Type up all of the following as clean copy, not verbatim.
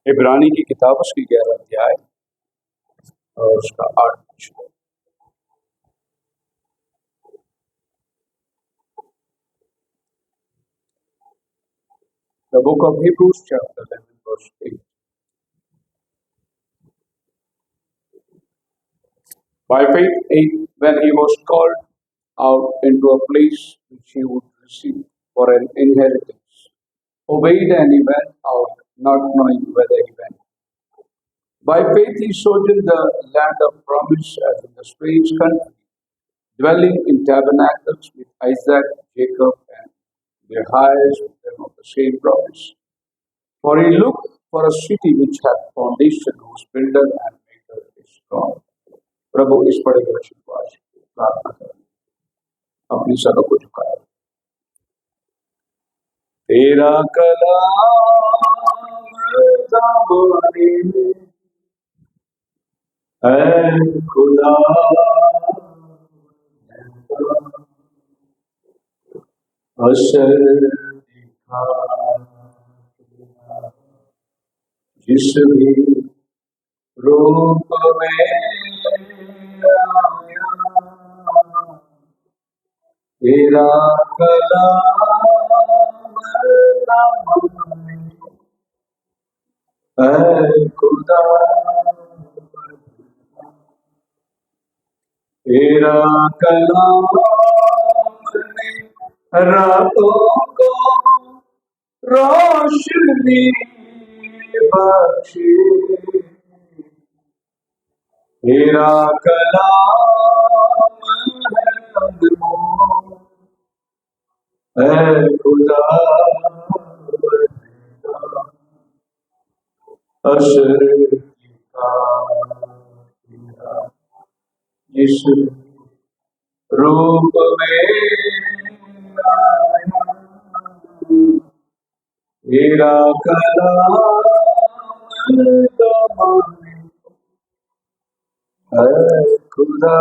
इब्रानी की किताब उसकी 11 अध्याय और उसका 8 वचन। The book of Hebrews chapter 11 verse 8. By faith, when he was called out into a place which he would receive for an inheritance, obeyed and he went out, not knowing whither he went. By faith he sojourned the land of promise as in a strange country, dwelling in tabernacles with Isaac, Jacob, and their heirs with them of the same promise. For he looked for a city which hath foundation, whose builder and maker is God. प्रभु इस बड़े वचन को आज प्रार्थना करें, अपनी सरों को झुकाए। तेरा कलाम ज़बानी में है खुदा, असर दिखा जिस भी रूप में आया, तेरा कलाम ज़बानी है खुदा, तेरा कलाम ने रातों को रोशनी बख्शी, तेरा कलाम है खुदा, असर दिखा जिस रूप में आया, तेरा कलाम ज़बानी है खुदा।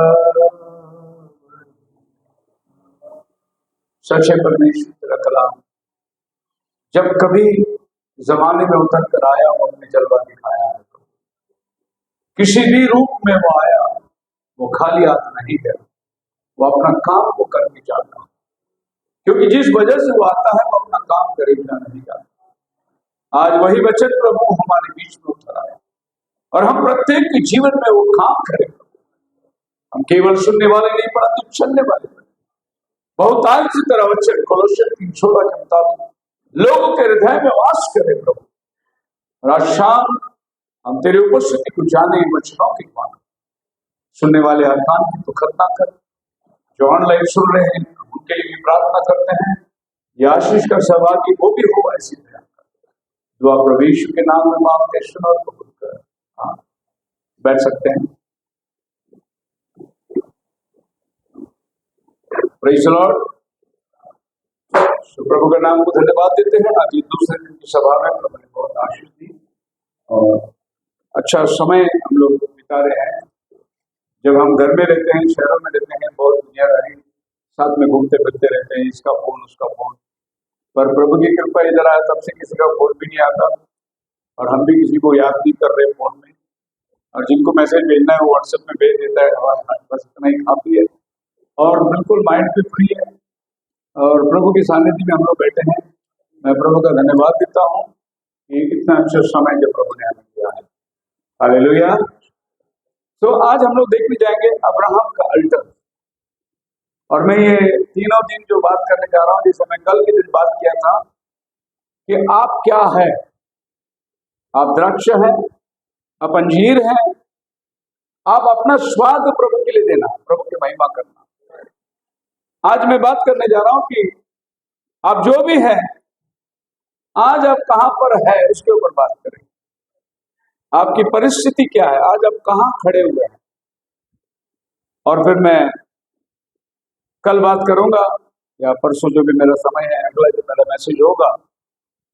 सच्चे परमेश्वर तेरा कलाम जब कभी जमाने में उतर कर आया और अपने जलवा दिखाया है, तो किसी भी रूप में वो आया, वो खाली हाथ नहीं गया, वो अपना काम को करके जाता है, क्योंकि जिस वजह से वो आता है वो अपना काम करे बिना नहीं जाता। आज वही वचन प्रभु हमारे बीच में उतर आया और हम प्रत्येक के जीवन में वो काम करें। हम केवल सुनने वाले नहीं परंतु चलने वाले। बहुत आज की तरह वचन कोलोस्सियर 3:16 के मुताबिक लोगों के हृदय में वास करे प्रभु। और आज शाम हम तेरे उपस्थिति को जाने वचनों की मांग, सुनने वाले हर कान की तो खतना कर, जो ऑनलाइन सुन रहे हैं उनके लिए भी प्रार्थना करते हैं, ये आशीष का सहभागी वो भी हो, ऐसी दया कर। दुआ प्रभु यीशु के नाम में मांगते सुनो और कबूल कर। हाँ, बैठ सकते हैं। Praise the Lord. प्रभु के नाम को धन्यवाद देते हैं। आज दूसरे दिन की सभा में प्रभु ने बहुत आशीष दी और अच्छा समय हम लोग बिता रहे हैं। जब हम घर में रहते हैं, शहरों में रहते हैं, बहुत दुनियादारी साथ में घूमते फिरते रहते हैं, इसका फोन उसका फोन, पर प्रभु की कृपा इधर आया तब से किसी का फोन भी नहीं आता और हम भी किसी को याद नहीं कर रहे फोन में, और जिनको मैसेज भेजना है वो व्हाट्सएप में भेज देता है। बस इतना ही काफी है और बिल्कुल माइंड भी फ्री है और प्रभु के सानिध्य में हम लोग बैठे हैं। मैं प्रभु का धन्यवाद देता हूँ कि इतना अच्छा समय जो प्रभु ने हमें दिया है। हालेलुया। तो आज हम लोग देखने जाएंगे अब्राहम का अल्टर, और मैं ये तीनों दिन जो बात करने जा रहा हूँ, जैसे मैं कल के दिन बात किया था कि आप क्या है, आप द्राक्ष है, आप अंजीर है, आप अपना स्वाद प्रभु के लिए देना, प्रभु की महिमा करना। आज मैं बात करने जा रहा हूं कि आप जो भी हैं, आज आप कहां पर है उसके ऊपर बात करें। आपकी परिस्थिति क्या है, आज आप कहां खड़े हुए हैं, और फिर मैं कल बात करूंगा या परसों जो भी मेरा समय है, अगला जो मेरा मैसेज होगा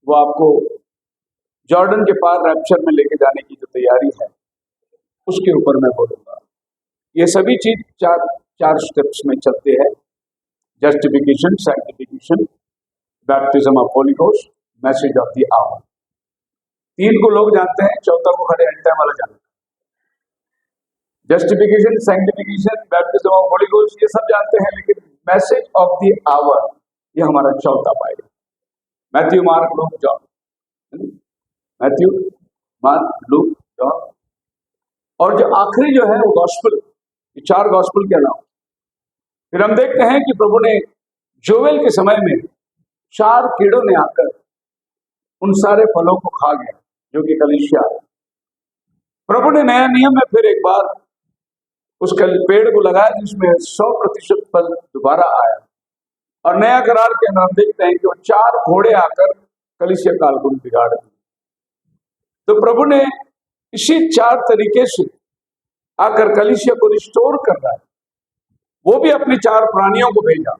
वो आपको जॉर्डन के पार रैप्चर में लेके जाने की जो तैयारी है उसके ऊपर मैं बोलूंगा। ये सभी चीज चार स्टेप्स में चलते हैं: justification, sanctification, baptism of holy ghost, message of the hour. 3 को लोग जानते हैं, चौथा को खड़े एंड टाइम वाला जानते हैं। Justification, sanctification, baptism of holy ghost ये सब जानते हैं, लेकिन मैसेज ऑफ द आवर ये हमारा चौथा पाएगा। Matthew, mark, look, John. Matthew, mark, look, John, और जो आखिरी जो है वो गॉस्पेल, ये 4 गॉस्पेल के अलावा फिर हम देखते हैं कि प्रभु ने जोवेल के समय में 4 कीड़ों ने आकर उन सारे फलों को खा गया, जो कि कलीसिया। प्रभु ने नया नियम में फिर एक बार उस पेड़ को लगाया जिसमें 100% फल दोबारा आया, और नया करार के अंदर हम देखते हैं कि वो 4 घोड़े आकर कलीसिया काल को बिगाड़ दिए। तो प्रभु ने इसी 4 तरीके से आकर कलीसिया को रिस्टोर कर रहा है। वो भी अपने 4 प्राणियों को भेजा।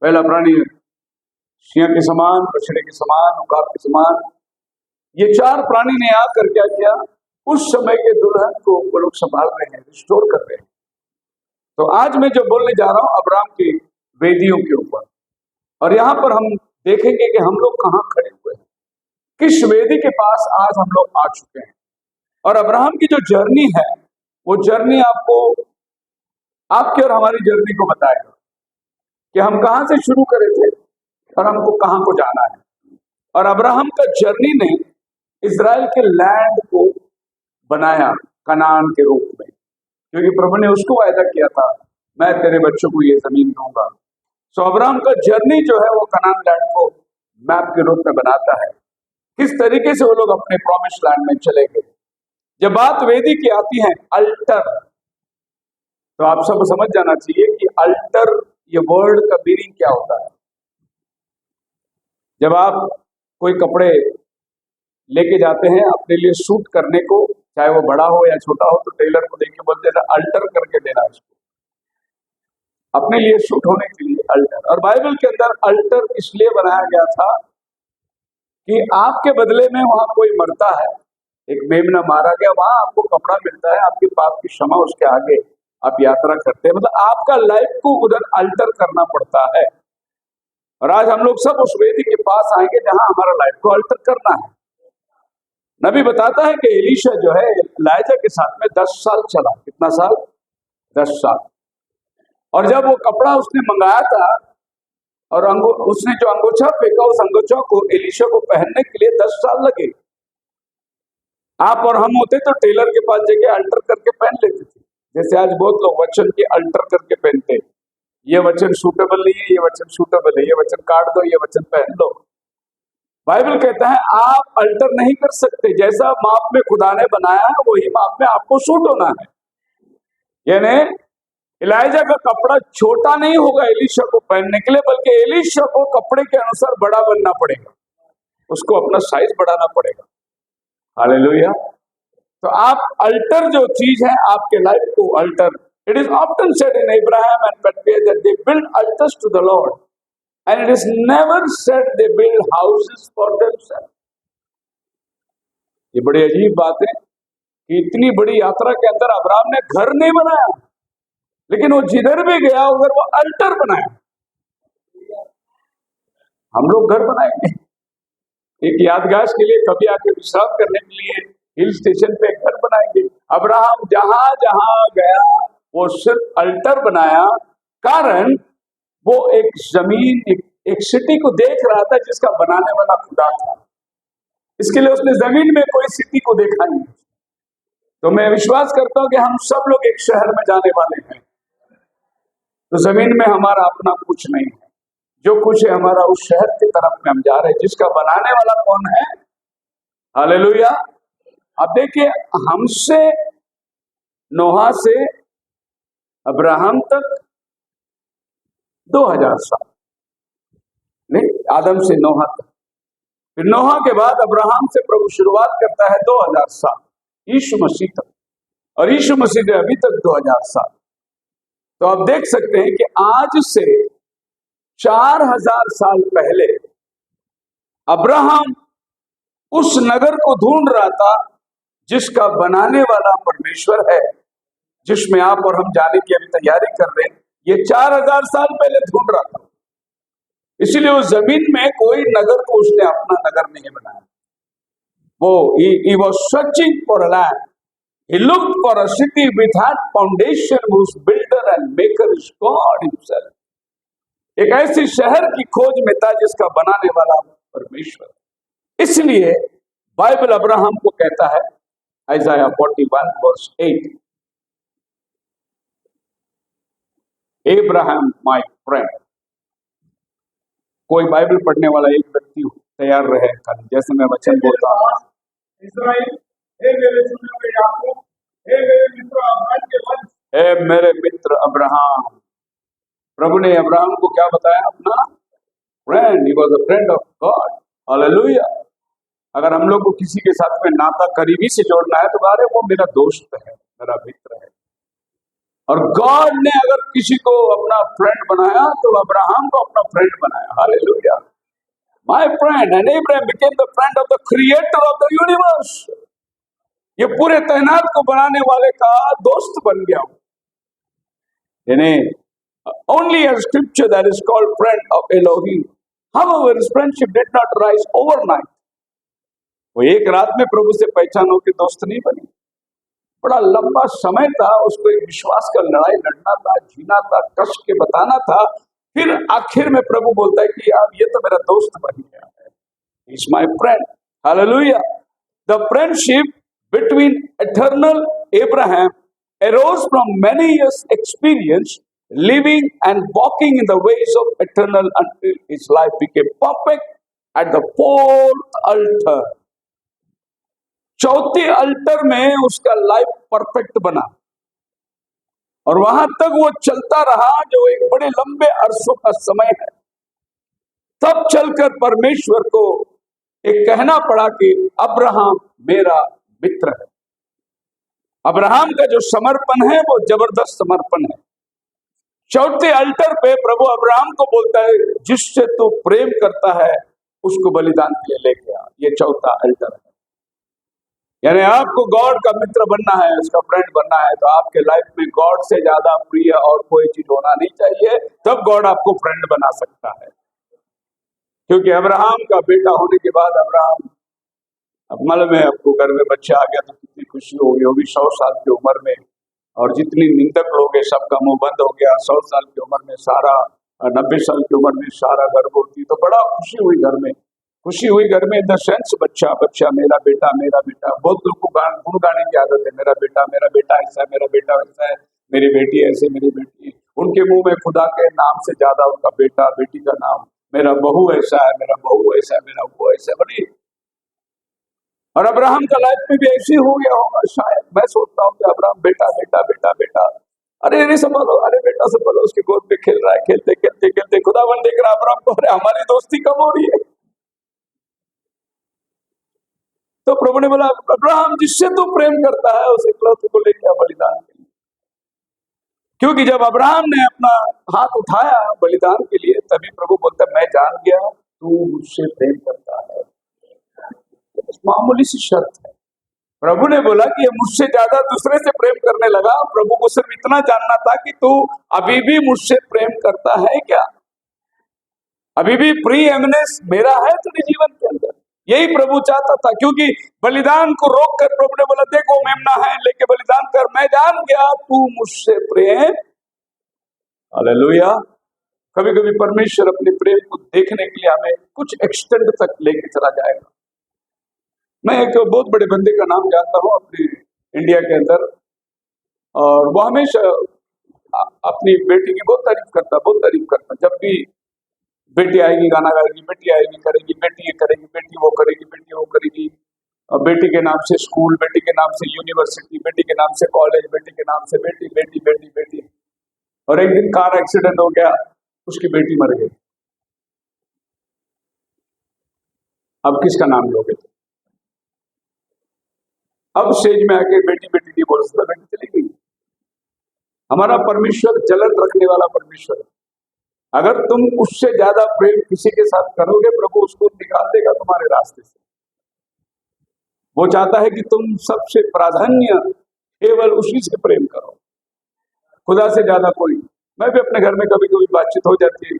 पहला प्राणी सिंह के समान, बछड़े के समान, उकाब के समान, ये 4 प्राणी ने आकर क्या किया, उस समय के दुल्हन को वो लोग संभाल रहे हैं, रिस्टोर कर रहे हैं। तो आज मैं जो बोलने जा रहा हूं अब्राहम की वेदियों के ऊपर, और यहां पर हम देखेंगे कि हम लोग कहां खड़े हुए हैं, किस वेदी के पास आज हम लोग आ चुके हैं। और अब्राहम की जो जर्नी है वो जर्नी आपको, आपकी और हमारी जर्नी को बताएगा कि हम कहां से शुरू करे थे और हमको कहां को जाना है। और अब्राहम का जर्नी ने इजराइल के लैंड को बनाया कनान के रूप में, क्योंकि प्रभु ने उसको वायदा किया था, मैं तेरे बच्चों को ये जमीन दूंगा। सो अब्राहम का जर्नी जो है वो कनान लैंड को मैप के रूप में बनाता है, किस तरीके से वो लोग अपने प्रॉमिस लैंड में चले गए। जब बात वेदी की आती है अल्टर, तो आप सब समझ जाना चाहिए कि अल्टर ये वर्ड का मीनिंग क्या होता है। जब आप कोई कपड़े लेके जाते हैं अपने लिए सूट करने को, चाहे वो बड़ा हो या छोटा हो, तो टेलर को देख के बोलते हैं अल्टर करके देना इसको, अपने लिए सूट होने के लिए अल्टर। और बाइबल के अंदर अल्टर इसलिए बनाया गया था कि आपके बदले में वहां कोई मरता है, एक मेमना मारा गया, वहां आपको कपड़ा मिलता है, आपके पाप की क्षमा, उसके आगे आप यात्रा करते हैं। मतलब आपका लाइफ को उधर अल्टर करना पड़ता है। और आज हम लोग सब उस वेदी के पास आएंगे जहां हमारा लाइफ को अल्टर करना है। नबी बताता है कि एलीशा जो है एलीजा के साथ में 10 साल चला। कितना साल? 10 साल। और जब वो कपड़ा उसने मंगाया था और उसने जो अंगोछा फेंका, उस अंगोछा को एलीशा को पहनने के लिए 10 साल लगे। आप और हम होते तो टेलर के पास जाके अल्टर करके पहन लेते थे। जैसे आज बहुत लोग वचन के अल्टर करके पहनते, ये वचन सूटेबल नहीं है, ये वचन सूटेबल है, ये वचन काट दो, ये वचन पहन लो। बाइबल कहता है आप अल्टर नहीं कर सकते, जैसा माप में खुदा ने बनाया है वही माप में आपको सूट होना है। यानी एलीजा का कपड़ा छोटा नहीं होगा एलीशा को पहनने के लिए, बल्कि एलीशा को कपड़े के अनुसार बड़ा बनना पड़ेगा, उसको अपना साइज बढ़ाना पड़ेगा। हालेलुया। तो आप अल्टर जो चीज है आपके लाइफ को altar, it is often said in Abraham and patriarchs that they build altars to the Lord and it is never said they build houses for themselves। ये बड़ी अजीब बात है कि इतनी बड़ी यात्रा के अंदर अब्राहम ने घर नहीं बनाया, लेकिन वो जिधर भी गया उधर वो अल्टर बनाया। हम लोग घर बनाएंगे एक यादगार के लिए, कभी आके विश्राम करने के लिए हिल स्टेशन पे घर बनाएंगे। अब्राहम जहां जहां गया वो सिर्फ अल्टर बनाया, कारण वो एक जमीन, एक सिटी को देख रहा था जिसका बनाने वाला खुदा था। इसके लिए उसने जमीन में कोई सिटी को देखा नहीं। तो मैं विश्वास करता हूं कि हम सब लोग एक शहर में जाने वाले हैं, तो जमीन में हमारा अपना कुछ नहीं है, जो कुछ है हमारा उस शहर की तरफ में हम जा रहे हैं जिसका बनाने वाला कौन है। हालेलुया। अब देखिए, हमसे नोहा से अब्राहम तक 2000 साल, नहीं, आदम से नोहा तक, फिर नोहा के बाद अब्राहम से प्रभु शुरुआत करता है 2000 साल यीशु मसीह तक, और यीशु मसीह से अभी तक 2000 साल। तो आप देख सकते हैं कि आज से 4000 साल पहले अब्राहम उस नगर को ढूंढ रहा था जिसका बनाने वाला परमेश्वर है, जिसमें आप और हम जाने की अभी तैयारी कर रहे हैं। ये 4000 साल पहले ढूंढ रहा था, इसलिए उस जमीन में कोई नगर को उसने अपना नगर नहीं बनाया। वो he was searching for a land. He looked for a city without foundation, whose builder and maker is God himself. एक ऐसी शहर की खोज में था जिसका बनाने वाला परमेश्वर। इसलिए बाइबल अब्राहम को कहता है, Isaiah 41 verse 8, Abraham my friend। कोई बाइबल पढ़ने वाला एक व्यक्ति तैयार रहे खाली, जैसे मैं वचन बोलता हूँ। इस्राएल, हे मेरे चुने हुए याकूब, हे मेरे मित्र अब्राहम के वंश, हे मेरे मित्र अब्राहम। प्रभु ने अब्राहम को क्या बताया? अपना friend. He was a friend of God. Hallelujah. अगर हम लोग को किसी के साथ में नाता करीबी से जोड़ना है तो अरे वो मेरा दोस्त है, मेरा मित्र है। और गॉड ने अगर किसी को अपना फ्रेंड बनाया तो अब्राहम को अपना फ्रेंड बनाया। Hallelujah. My friend, and Abraham became the friend of the creator of the universe. ये पूरे कायनात को बनाने वाले का दोस्त बन गया हूं। यानी only a scripture that is called friend of Elohim. However, his friendship did not rise overnight. वो एक रात में प्रभु से पहचानो के दोस्त नहीं बने। बड़ा लंबा समय था, उसको एक विश्वास का लड़ाई लड़ना था, जीना था, कष्ट के बताना था। फिर आखिर में प्रभु बोलता है कि यार ये तो मेरा दोस्त बन गया है। He's my friend. Hallelujah. The friendship between eternal Abraham arose from many years' experience living and walking in the ways of eternal until his life became perfect at the fourth altar. चौथे alter में उसका life perfect बना और वहां तक वो चलता रहा, जो एक बड़े लंबे अरसों का समय है। तब चलकर परमेश्वर को एक कहना पड़ा कि अब्राहम मेरा मित्र है। अब्राहम का जो समर्पण है वो जबरदस्त समर्पण है। चौथे अल्टर पे प्रभु अब्राहम को बोलता है, जिससे तू प्रेम करता है उसको बलिदान के लिए लेके आ। ये चौथा अल्टर है। यानी आपको गॉड का मित्र बनना है, उसका फ्रेंड बनना है, तो आपके लाइफ में गॉड से ज्यादा प्रिय और कोई चीज होना नहीं चाहिए। तब गॉड आपको फ्रेंड बना सकता है। क्योंकि अब्राहम का बेटा होने के बाद अब्राहम, अब मालूम है आपको, घर में बच्चा आ गया तो कितनी खुशी होगी। वो भी 100 साल की उम्र में, और जितनी निंदक लोग हैं सबका मुंह बंद हो गया। 100 साल की उम्र में सारा, 90 साल की उम्र में सारा गर्भवती, तो बड़ा खुशी हुई घर में। खुशी हुई घर में इन द सेंस बच्चा बच्चा, मेरा बेटा मेरा बेटा। बहुत लोग को गुण गाने की आदत है, मेरा बेटा ऐसा है, मेरा बेटा वैसा है, मेरी बेटी ऐसे, मेरी बेटी। उनके मुंह में खुदा के नाम से ज्यादा उनका बेटा बेटी का नाम, मेरा बहू ऐसा है, मेरा बहू ऐसा है, मेरा वो ऐसा है, बड़ी। और अब्राहम का लाइफ में भी ऐसे हो गया होगा शायद। मैं सोचता हूँ कि अब्राहम बेटा बेटा बेटा बेटा, अरे अरे संभालो, अरे बेटा संभालो, उसके गोद में खेल रहा है। खेलते खेलते खेलते खुदावन देख रहा अब्राहम को, अरे हमारी दोस्ती कम हो रही है। तो प्रभु ने बोला, अब्राहम जिससे तू प्रेम करता है उस इकलौते को लेके आ बलिदान के लिए। क्योंकि जब अब्राहम ने अपना हाथ उठाया बलिदान के लिए, तभी प्रभु बोलता है, मैं जान गया तू मुझसे प्रेम करता है। मामूली सी शर्त है। प्रभु ने बोला कि ये मुझसे ज्यादा दूसरे से प्रेम करने लगा। प्रभु को सिर्फ इतना जानना था कि तू अभी भी मुझसे प्रेम करता है क्या, अभी भी प्री एमिनेंस मेरा है तेरे जीवन के अंदर। यही प्रभु चाहता था। क्योंकि बलिदान को रोक कर प्रभु ने बोला, देखो मेमना है, लेके बलिदान कर, मैं जान गया तू मुझसे प्रेम। हालेलुया। कभी कभी परमेश्वर अपने प्रेम को देखने के लिए हमें कुछ एक्सटेंड तक लेके चला जाएगा। मैं एक बहुत बड़े बंदे का नाम जानता हूँ अपने इंडिया के अंदर, और वो हमेशा अपनी बेटी की बहुत तारीफ करता। जब भी बेटी आएगी गाना गाएगी, बेटी आएगी करेगी, बेटी ये करेगी, बेटी वो करेगी, बेटी वो करेगी। और बेटी के नाम से स्कूल, बेटी के नाम से यूनिवर्सिटी, बेटी के नाम से कॉलेज, बेटी के नाम से बेटी बेटी बेटी बेटी। और एक दिन कार एक्सीडेंट हो गया, उसकी बेटी मर गई। अब किसका नाम लोगे? अब स्टेज में आके बेटी बेटी नहीं बोल सकता, बेटी चली गई। हमारा परमेश्वर जलन रखने वाला परमेश्वर है। अगर तुम उससे ज्यादा प्रेम किसी के साथ करोगे, प्रभु उसको निकाल देगा तुम्हारे रास्ते से। वो चाहता है कि तुम सबसे प्राधान्य केवल उसी से प्रेम करो, खुदा से ज्यादा कोई। मैं भी अपने घर में कभी कभी बातचीत हो जाती है,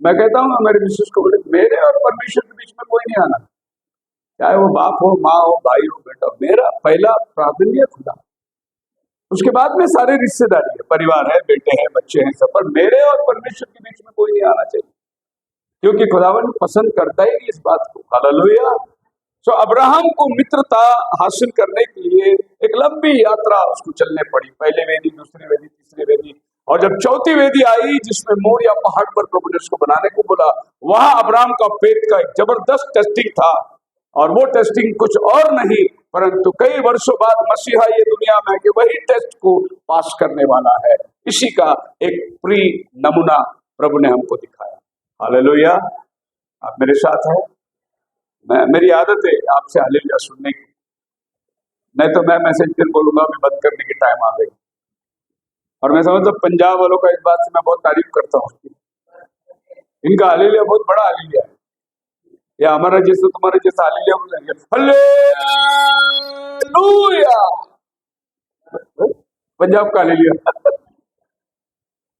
मैं कहता हूँ मेरे मिसेस को, बोले मेरे और परमेश्वर के बीच में कोई नहीं आना। चाहे वो बाप हो, माँ हो, भाई हो, बेटा, मेरा पहला प्राधान्य खुदा, उसके बाद में सारे रिश्तेदारी है, परिवार है, बेटे हैं, बच्चे हैं, सब, पर मेरे और परमेश्वर के बीच में कोई नहीं आना चाहिए, क्योंकि खुदावन पसंद करता ही नहीं इस बात को। हालेलुया। तो अब्राहम को मित्रता हासिल करने के लिए एक लंबी यात्रा उसको चलने पड़ी, पहले वेदी, दूसरी वेदी, तीसरी वेदी, और जब चौथी वेदी आई जिसमें मोरिया पहाड़ पर प्रभु ने उसको बनाने को बोला, वहां अब्राहम का फेथ का एक जबरदस्त टेस्टिंग था, और वो टेस्टिंग कुछ और नहीं परंतु कई वर्षों बाद मसीहा ये दुनिया में कि वही टेस्ट को पास करने वाला है। इसी का एक प्री नमूना प्रभु ने हमको दिखाया। हालेलुया। आप मेरे साथ हैं? मेरी आदत है आपसे हालेलुया सुनने की, नहीं तो मैं मैसेज फिर बोलूंगा कि बंद करने की टाइम आ गई। और मैं समझता पंजाब वालों का इस बात से मैं बहुत तारीफ करता हूँ, इनका हालेलुया बहुत बड़ा हालेलुया है, या हमारा जैसे तुम्हारे जैसा हालेलुया बोलेंगे हालेलुया, पंजाब का हालेलुया।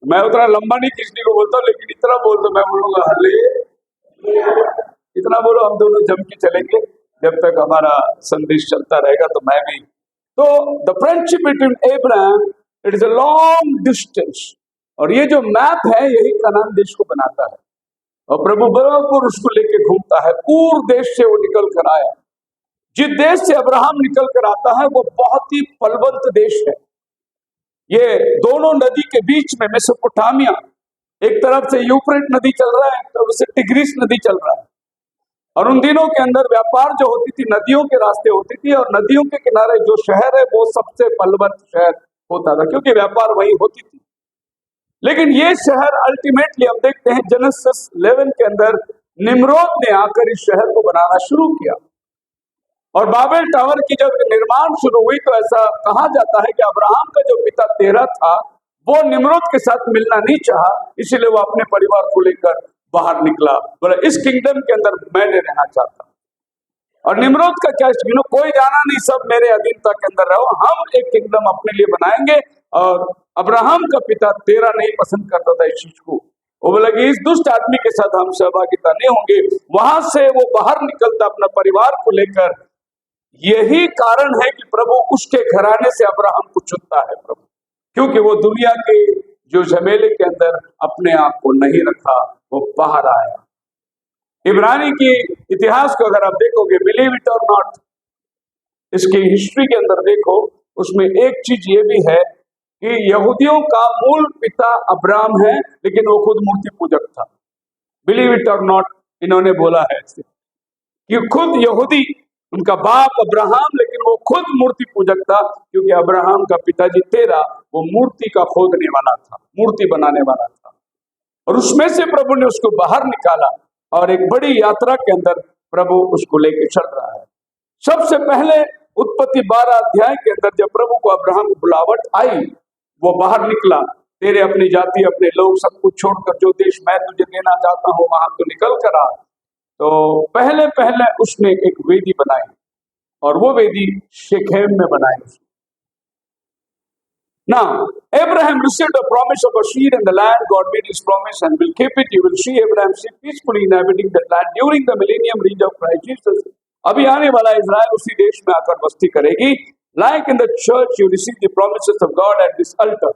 मैं उतना लंबा नहीं किसी को बोलता हूँ, लेकिन इतना बोल दो, मैं बोलूंगा हालेलुया, इतना बोलो, हम दोनों जम के चलेंगे जब तक हमारा संदेश चलता रहेगा। तो मैं भी, तो the friendship between Abraham, it is a long distance, और ये जो मैप है यही कनान देश को बनाता है, और प्रभु बराबर उसको लेके घूमता है। पूर्व देश से वो निकल कर आया, जिस देश से अब्राहम निकल कर आता है वो बहुत ही फलवंत देश है। ये दोनों नदी के बीच में मेसोपोटामिया, एक तरफ से यूफ्रेट नदी चल रहा है, एक तरफ से टिग्रिस नदी चल रहा है, और उन दिनों के अंदर व्यापार जो होती थी नदियों के रास्ते होती थी, और नदियों के किनारे जो शहर है वो सबसे फलवंत शहर होता था, क्योंकि व्यापार वही होती थी। लेकिन ये शहर अल्टीमेटली हम देखते हैं जेनेसिस 11 के अंदर निम्रोद ने आकर इस शहर को बनाना शुरू किया, और बाबेल टावर की जब निर्माण शुरू हुई तो ऐसा कहा जाता है कि अब्राहम का जो पिता तेरह था वो निम्रोद के साथ मिलना नहीं चाहा, इसीलिए वो अपने परिवार को लेकर बाहर निकला, बोला इस किंगडम के अंदर मैं नहीं रहना चाहता। और निम्रोद का क्या, कोई जाना नहीं, सब मेरे अधीनता के अंदर रहो, हम एक किंगडम अपने लिए बनाएंगे। और अब्राहम का पिता तेरह नहीं पसंद करता था इस चीज को, वो बोला कि इस दुष्ट आदमी के साथ हम सहभागिता नहीं होंगे। वहां से वो बाहर निकलता अपना परिवार को लेकर। यही कारण है कि प्रभु उसके घराने से अब्राहम को चुनता है प्रभु, क्योंकि वो दुनिया के जो झमेले के अंदर अपने आप को नहीं रखा, वो बाहर आया। इब्रानी की इतिहास को अगर आप देखोगे, बिलीव इट और नॉट, इसकी हिस्ट्री के अंदर देखो, उसमें एक चीज ये भी है कि यहूदियों का मूल पिता अब्राहम है, लेकिन वो खुद मूर्ति पूजक था। बिलीव इट और नॉट, इन्होंने बोला है कि खुद यहूदी, उनका बाप अब्राहम, लेकिन वो खुद मूर्ति पूजक था, क्योंकि अब्राहम का पिताजी तेरह वो मूर्ति का खोदने वाला था, मूर्ति बनाने वाला था, और उसमें से प्रभु ने उसको बाहर निकाला, और एक बड़ी यात्रा के अंदर प्रभु उसको लेके चल रहा है। सबसे पहले उत्पत्ति 12 अध्याय के अंदर जब प्रभु को अब्राहम की बुलावट आई, वो बाहर निकला, तेरे अपनी जाति, अपने लोग, सब कुछ छोड़कर जो देश मैं तुझे देना चाहता हूँ वहां तो निकल कर आ। तो पहले पहले उसने एक वेदी बनाई, और वो वेदी शेखेम में बनाई। Now, Abraham received a promise of a seed in the land. God made his promise and will keep it. You will see Abraham peacefully inhabiting that land during the millennium reign of Christ Jesus. अभी आने वाला Israel उसी देश में आकर बस्ती करेगी। Like in the church, you receive the promises of God at this altar.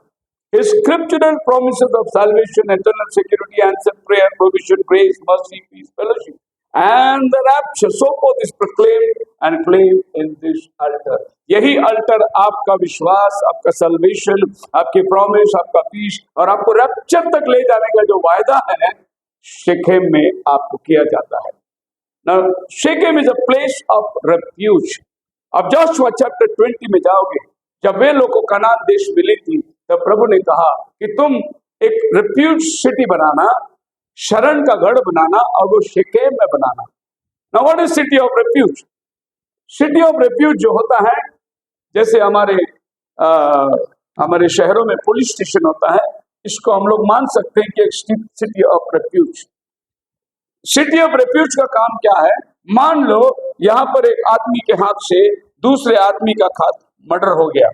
His scriptural promises of salvation, eternal security, answered prayer, provision, grace, mercy, peace, fellowship, and the rapture, so forth is proclaimed and claimed in this altar. यही alter आपका विश्वास, आपका salvation, आपकी promise, आपका piece, और आपको rapture तक ले जाने का जो वायदा है, शेखेम में आपको किया जाता है। Now, शेखेम is a place of refuge. अब जोशुआ चैप्टर 20 में जाओगे, जब वे लोग को कनान देश मिली थी, तब प्रभु ने कहा कि तुम एक रिफ्यूज सिटी बनाना, शरण का गढ़ बनाना, और वो शेकेम में बनाना। Now what is city of refuge? City of refuge जो होता है, जैसे हमारे शहरों में पुलिस स्टेशन होता है, इसको हम लोग मान सकते हैं कि एक city of refuge. City of refuge का काम क्या है? मान लो यहां पर एक आदमी के हाथ से दूसरे आदमी का मर्डर हो गया,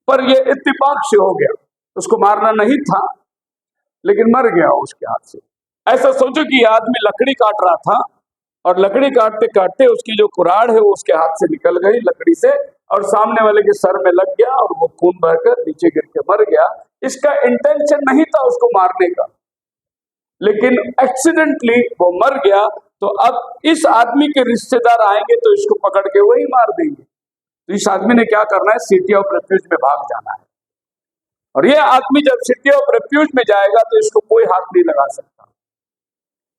पर ये इत्तेफाक से हो गया, उसको मारना नहीं था लेकिन मर गया उसके हाथ से। ऐसा सोचो कि ये आदमी लकड़ी काट रहा था, और लकड़ी काटते काटते उसकी जो कुराड़ है वो उसके हाथ से निकल गई लकड़ी से और सामने वाले के सर में लग गया और वो खून बहकर नीचे गिर के मर गया। इसका इंटेंशन नहीं था उसको मारने का, लेकिन एक्सीडेंटली वो मर गया। तो अब इस आदमी के रिश्तेदार आएंगे तो इसको पकड़ के वही मार देंगे। तो इस आदमी ने क्या करना है, सिटी ऑफ रेफ्यूज में भाग जाना है। और ये आदमी जब सिटी ऑफ रेफ्यूज में जाएगा तो इसको कोई हाथ नहीं लगा सकता।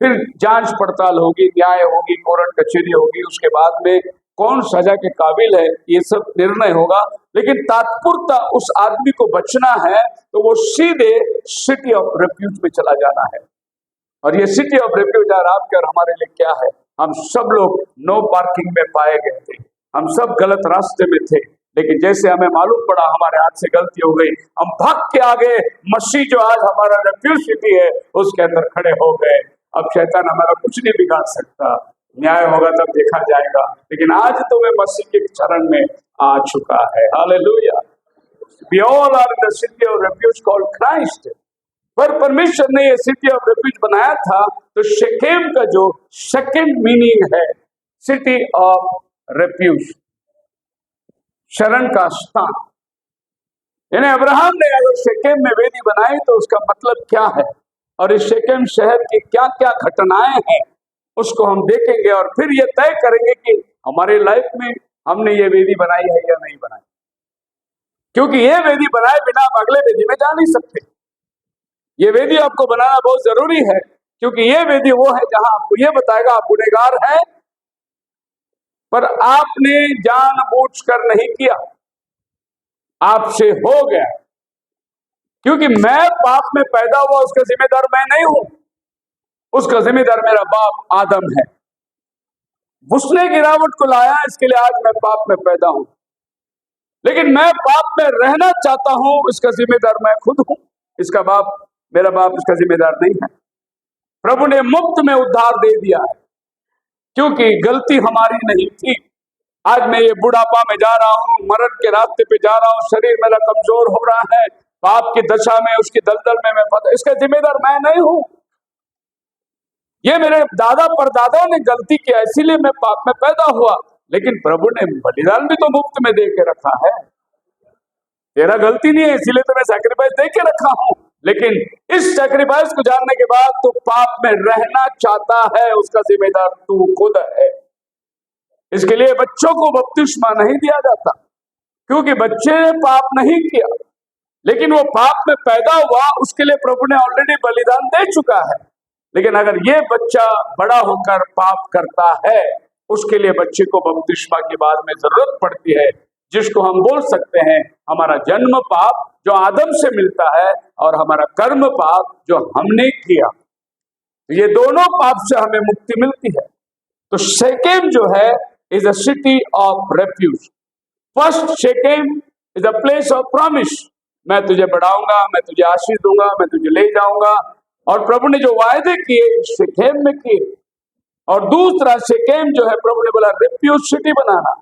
फिर जांच पड़ताल होगी, न्याय होगी, कोर्ट कचहरी होगी, उसके बाद में कौन सजा के काबिल है ये सब निर्णय होगा। लेकिन तात्पुरता उस आदमी को बचना है तो वो सीधे सिटी ऑफ रेफ्यूज में चला जाना है। और ये सिटी ऑफ रेफ्यूज आपके और हमारे लिए क्या है, हम सब लोग नो पार्किंग में पाए गए थे, हम सब गलत रास्ते में थे, लेकिन जैसे हमें मालूम पड़ा हमारे हाथ से गलती हो गई, हम भाग के आगे मसीह जो आज हमारा रेफ्यूज सिटी है उसके अंदर खड़े हो गए। अब शैतान हमारा कुछ नहीं बिगाड़ सकता, न्याय होगा तब देखा जाएगा, लेकिन आज तो मैं मसीह के चरण में आ चुका है। Hallelujah. We all are in the city of refuge called Christ। पर परमेश्वर ने ये सिटी ऑफ रेफ्यूज बनाया था तो शेकेम का जो सेकंड मीनिंग है सिटी ऑफ रेफ्यूज, शरण का स्थान। यानी अब्राहम ने अगर शेकेम में वेदी बनाई तो उसका मतलब क्या है और इस शेकेम शहर की क्या क्या घटनाएं हैं उसको हम देखेंगे और फिर ये तय करेंगे कि हमारे लाइफ में हमने ये वेदी बनाई है या नहीं बनाई। क्योंकि ये वेदी बनाए बिना हम अगले वेदी में जा नहीं सकते। ये वेदी आपको बनाना बहुत जरूरी है, क्योंकि ये वेदी वो है जहां आपको ये बताएगा आप गुनहगार हैं पर आपने जानबूझकर नहीं किया, आपसे हो गया। क्योंकि मैं पाप में पैदा हुआ उसका जिम्मेदार मैं नहीं हूं, उसका जिम्मेदार मेरा बाप आदम है। उसने गिरावट को लाया, इसके लिए आज मैं पाप में पैदा हूं, लेकिन मैं पाप में रहना चाहता हूं, इसका जिम्मेदार मैं खुद हूं, इसका बाप मेरा बाप इसका जिम्मेदार नहीं है। प्रभु ने मुफ्त में उद्धार दे दिया है क्योंकि गलती हमारी नहीं थी। आज मैं ये बुढ़ापा में जा रहा हूं, मरण के रास्ते पे जा रहा हूं, शरीर मेरा कमजोर हो रहा है, पाप की दशा में उसकी दलदल में मैं फंसा, इसका जिम्मेदार मैं नहीं हूं। ये मेरे दादा परदादाओं ने गलती किया इसीलिए मैं पाप में पैदा हुआ, लेकिन प्रभु ने बलिदान भी तो मुफ्त में दे के रखा है। तेरा गलती नहीं है इसीलिए तो मैं सैक्रिफाइस दे के रखा हूं, लेकिन इस सैक्रिफाइस को जानने के बाद तो पाप में रहना चाहता है, उसका जिम्मेदार तू खुद है। इसके लिए बच्चों को बपतिस्मा नहीं दिया जाता क्योंकि बच्चे ने पाप नहीं किया, लेकिन वो पाप में पैदा हुआ, उसके लिए प्रभु ने ऑलरेडी बलिदान दे चुका है। लेकिन अगर ये बच्चा बड़ा होकर पाप करता है उसके लिए बच्चे को बपतिस्मा के बाद में जरूरत पड़ती है, जिसको हम बोल सकते हैं हमारा जन्म पाप जो आदम से मिलता है और हमारा कर्म पाप जो हमने किया, ये दोनों पाप से हमें मुक्ति मिलती है। तो शेकेम जो है is a city of refuge. First Shechem is a place of promise, मैं तुझे बढ़ाऊंगा, मैं तुझे आशीष दूंगा, मैं तुझे ले जाऊंगा, और प्रभु ने जो वायदे किए शेकेम में किए। और दूसरा शेकेम जो है प्रभु ने बोला रेफ्यूज सिटी बनाना।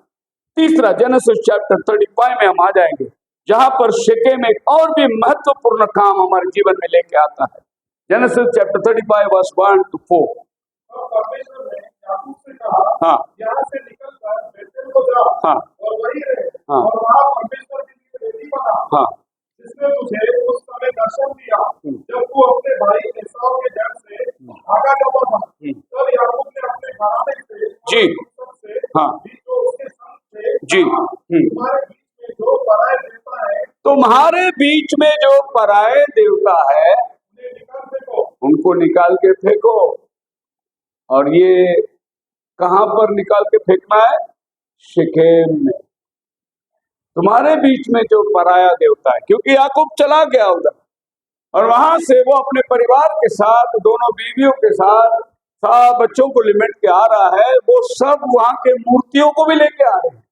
तीसरा जेनेसिस चैप्टर 35 में हम आ जाएंगे जहां पर शेकेम एक और भी महत्वपूर्ण काम हमारे जीवन में लेके आता है। Genesis chapter 35 verse 1 to 4। और परमेश्वर ने याकूब से कहा, हाँ यहाँ से निकलकर बेतेल को जा, हाँ और वहीं रहे, हाँ और वहाँ परमेश्वर के लिए वेदी बना, हाँ जिसने तुझे उस समय दर्शन दिया जब तू अपने भाई एसाव के घर से भागा जाता था। तब याकूब ने अपने घराने से जी सबसे हाँ भी जो उसके संग थे जी कहा, तुम्हारे बीच में जो पराए देवता है तुम्हारे बीच में जो पराये देवता है उनको निकाल के फेंको। और ये कहां पर निकाल के फेंकना है? शेकेम में। तुम्हारे बीच में जो पराया देवता है, क्योंकि याकूब चला गया उधर और वहां से वो अपने परिवार के साथ, दोनों बीवियों के साथ, सब बच्चों को लिमिट के आ रहा है, वो सब वहां के मूर्तियों को भी लेके आ रहे हैं।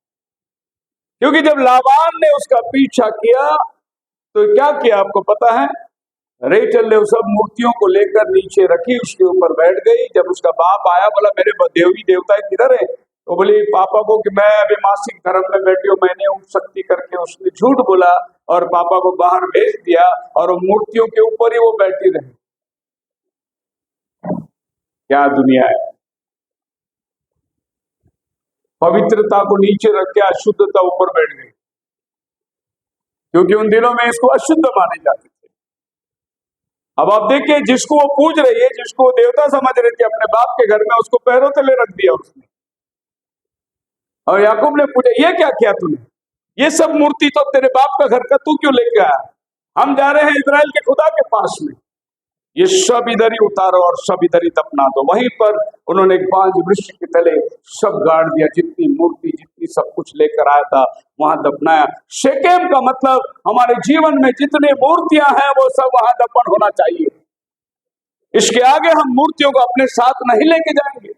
क्योंकि जब लाबान ने उसका पीछा किया तो क्या किया आपको पता है? रेचल ने सब मूर्तियों को लेकर नीचे रखी, उसके ऊपर बैठ गई। जब उसका बाप आया बोला मेरे देवी देवता किधर है, तो बोली पापा को कि मैं अभी मासिक धर्म में बैठी हूँ, मैंने उप शक्ति करके उसने झूठ बोला और पापा को बाहर भेज दिया और मूर्तियों के ऊपर ही वो बैठी रही। क्या दुनिया है। पवित्रता को नीचे रख के अशुद्धता ऊपर बैठ गई, क्योंकि उन दिनों में इसको अशुद्ध माने जाते थे। अब आप देखिए, जिसको वो पूज रही है, जिसको वो देवता समझ रहे थे अपने बाप के घर में, उसको पैरों तले रख दिया उसने। और याकूब ने पूछा, ये क्या किया तूने? ये सब मूर्ति तो तेरे बाप का घर का, तू क्यों लेके आया? हम जा रहे हैं इजराइल के खुदा के पास में, ये सब इधर ही उतारो और सब इधर ही दफना दो। वहीं पर उन्होंने एक बांज वृक्ष के तले सब गाड़ दिया, जितनी मूर्ति जितनी सब कुछ लेकर आया था वहां दफनाया। शेकेम का मतलब हमारे जीवन में जितने मूर्तियां हैं वो सब वहां दफन होना चाहिए। इसके आगे हम मूर्तियों को अपने साथ नहीं लेके जाएंगे।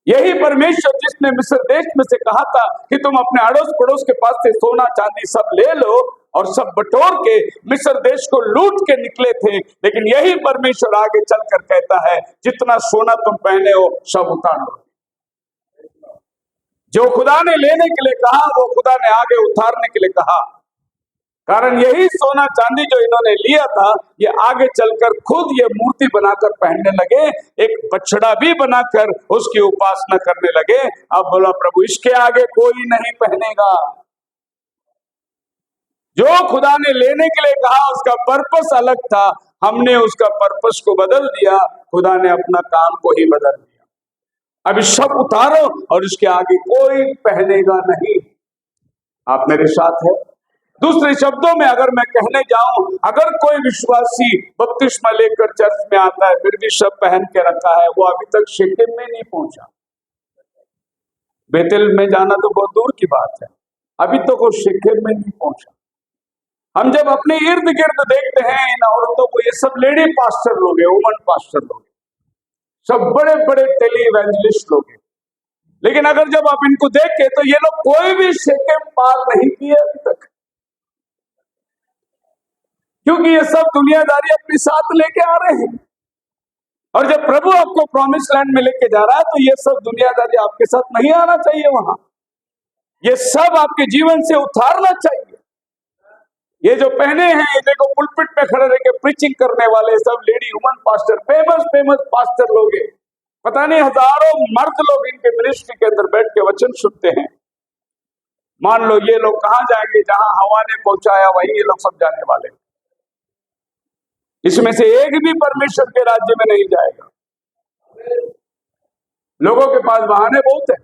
यही परमेश्वर जिसने मिस्र देश में से कहा था कि तुम अपने अड़ोस पड़ोस के पास से सोना चांदी सब ले लो और सब बटोर के मिस्र देश को लूट के निकले थे, लेकिन यही परमेश्वर आगे चलकर कहता है जितना सोना तुम पहने हो सब उतार लो। जो खुदा ने लेने के लिए कहा वो खुदा ने आगे उतारने के लिए कहा। कारण यही सोना चांदी जो इन्होंने लिया था, ये आगे चलकर खुद ये मूर्ति बनाकर पहनने लगे, एक बछड़ा भी बनाकर उसकी उपासना करने लगे। अब बोला, प्रभु इसके आगे कोई नहीं पहनेगा। जो खुदा ने लेने के लिए कहा उसका पर्पस अलग था, हमने उसका पर्पस को बदल दिया, खुदा ने अपना काम को ही बदल दिया। अब इस सब उतारो और इसके आगे कोई पहनेगा नहीं। आप मेरे साथ है? दूसरे शब्दों में अगर मैं कहने जाऊं, अगर कोई विश्वासी बपतिस्मा लेकर चर्च में आता है फिर भी सब पहन के रखा है, वो अभी तक शेकेम में नहीं पहुंचा। बेतेल में जाना तो बहुत दूर की बात है, अभी तक वो शेकेम में नहीं पहुंचा। हम जब अपने इर्द गिर्द देखते हैं इन औरतों को, ये सब लेडी पास्टर लोग हैं, वुमन पास्टर लोग, सब बड़े बड़े टेली इवेंजलिस्ट लोग हैं, लेकिन अगर जब आप इनको देखें तो ये लोग कोई भी शेकेम पार नहीं किए अभी तक, क्योंकि ये सब दुनियादारी अपने साथ लेके आ रहे हैं। और जब प्रभु आपको प्रॉमिस लैंड में लेके जा रहा है तो ये सब दुनियादारी आपके साथ नहीं आना चाहिए वहां, ये सब आपके जीवन से उतारना चाहिए। ये जो पहने हैं, ये देखो पुलपिट पे खड़े रह के प्रीचिंग करने वाले सब lady woman pastor, famous pastor लोग हैं, पता नहीं हजारों मर्द लोग इनके मिनिस्ट्री के अंदर बैठ के वचन सुनते हैं। मान लो ये लोग कहां जाएंगे? जहां हवा ने पहुंचाया वहीं ये लोग सब जाने वाले। इसमें से एक भी परमेश्वर के राज्य में नहीं जाएगा। लोगों के पास बहाने बहुत है।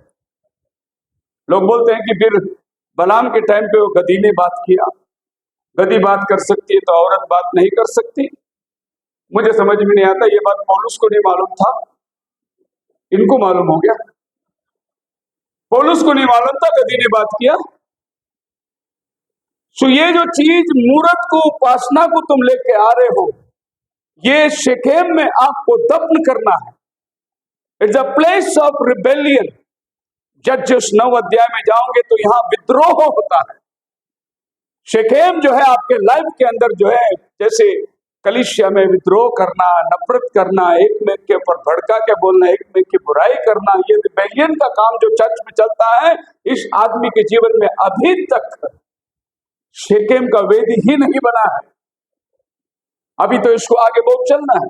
लोग बोलते हैं कि फिर बलाम के टाइम पे वो गधी ने बात किया, गधी बात कर सकती है तो औरत बात नहीं कर सकती। मुझे समझ में नहीं आता, ये बात पौलुस को नहीं मालूम था, इनको मालूम हो गया। पौलुस को नहीं मालूम था, गधी ने बात किया। सो ये जो चीज मूर्त को, उपासना को तुम लेके आ रहे हो, ये शेकेम में आपको दफन करना है। It's a place of rebellion. जजेस 9 अध्याय में जाओगे तो यहां विद्रोह होता है। शेकेम जो है आपके लाइफ के अंदर जो है, जैसे कलीसिया में विद्रोह करना, नफरत करना, एक में के ऊपर भड़का के बोलना, एक में की बुराई करना, ये रिबेलियन का काम जो चर्च में चलता है, इस आदमी के जीवन में अभी तक शेकेम का वेदी ही नहीं बना है। अभी तो इसको आगे बहुत चलना है।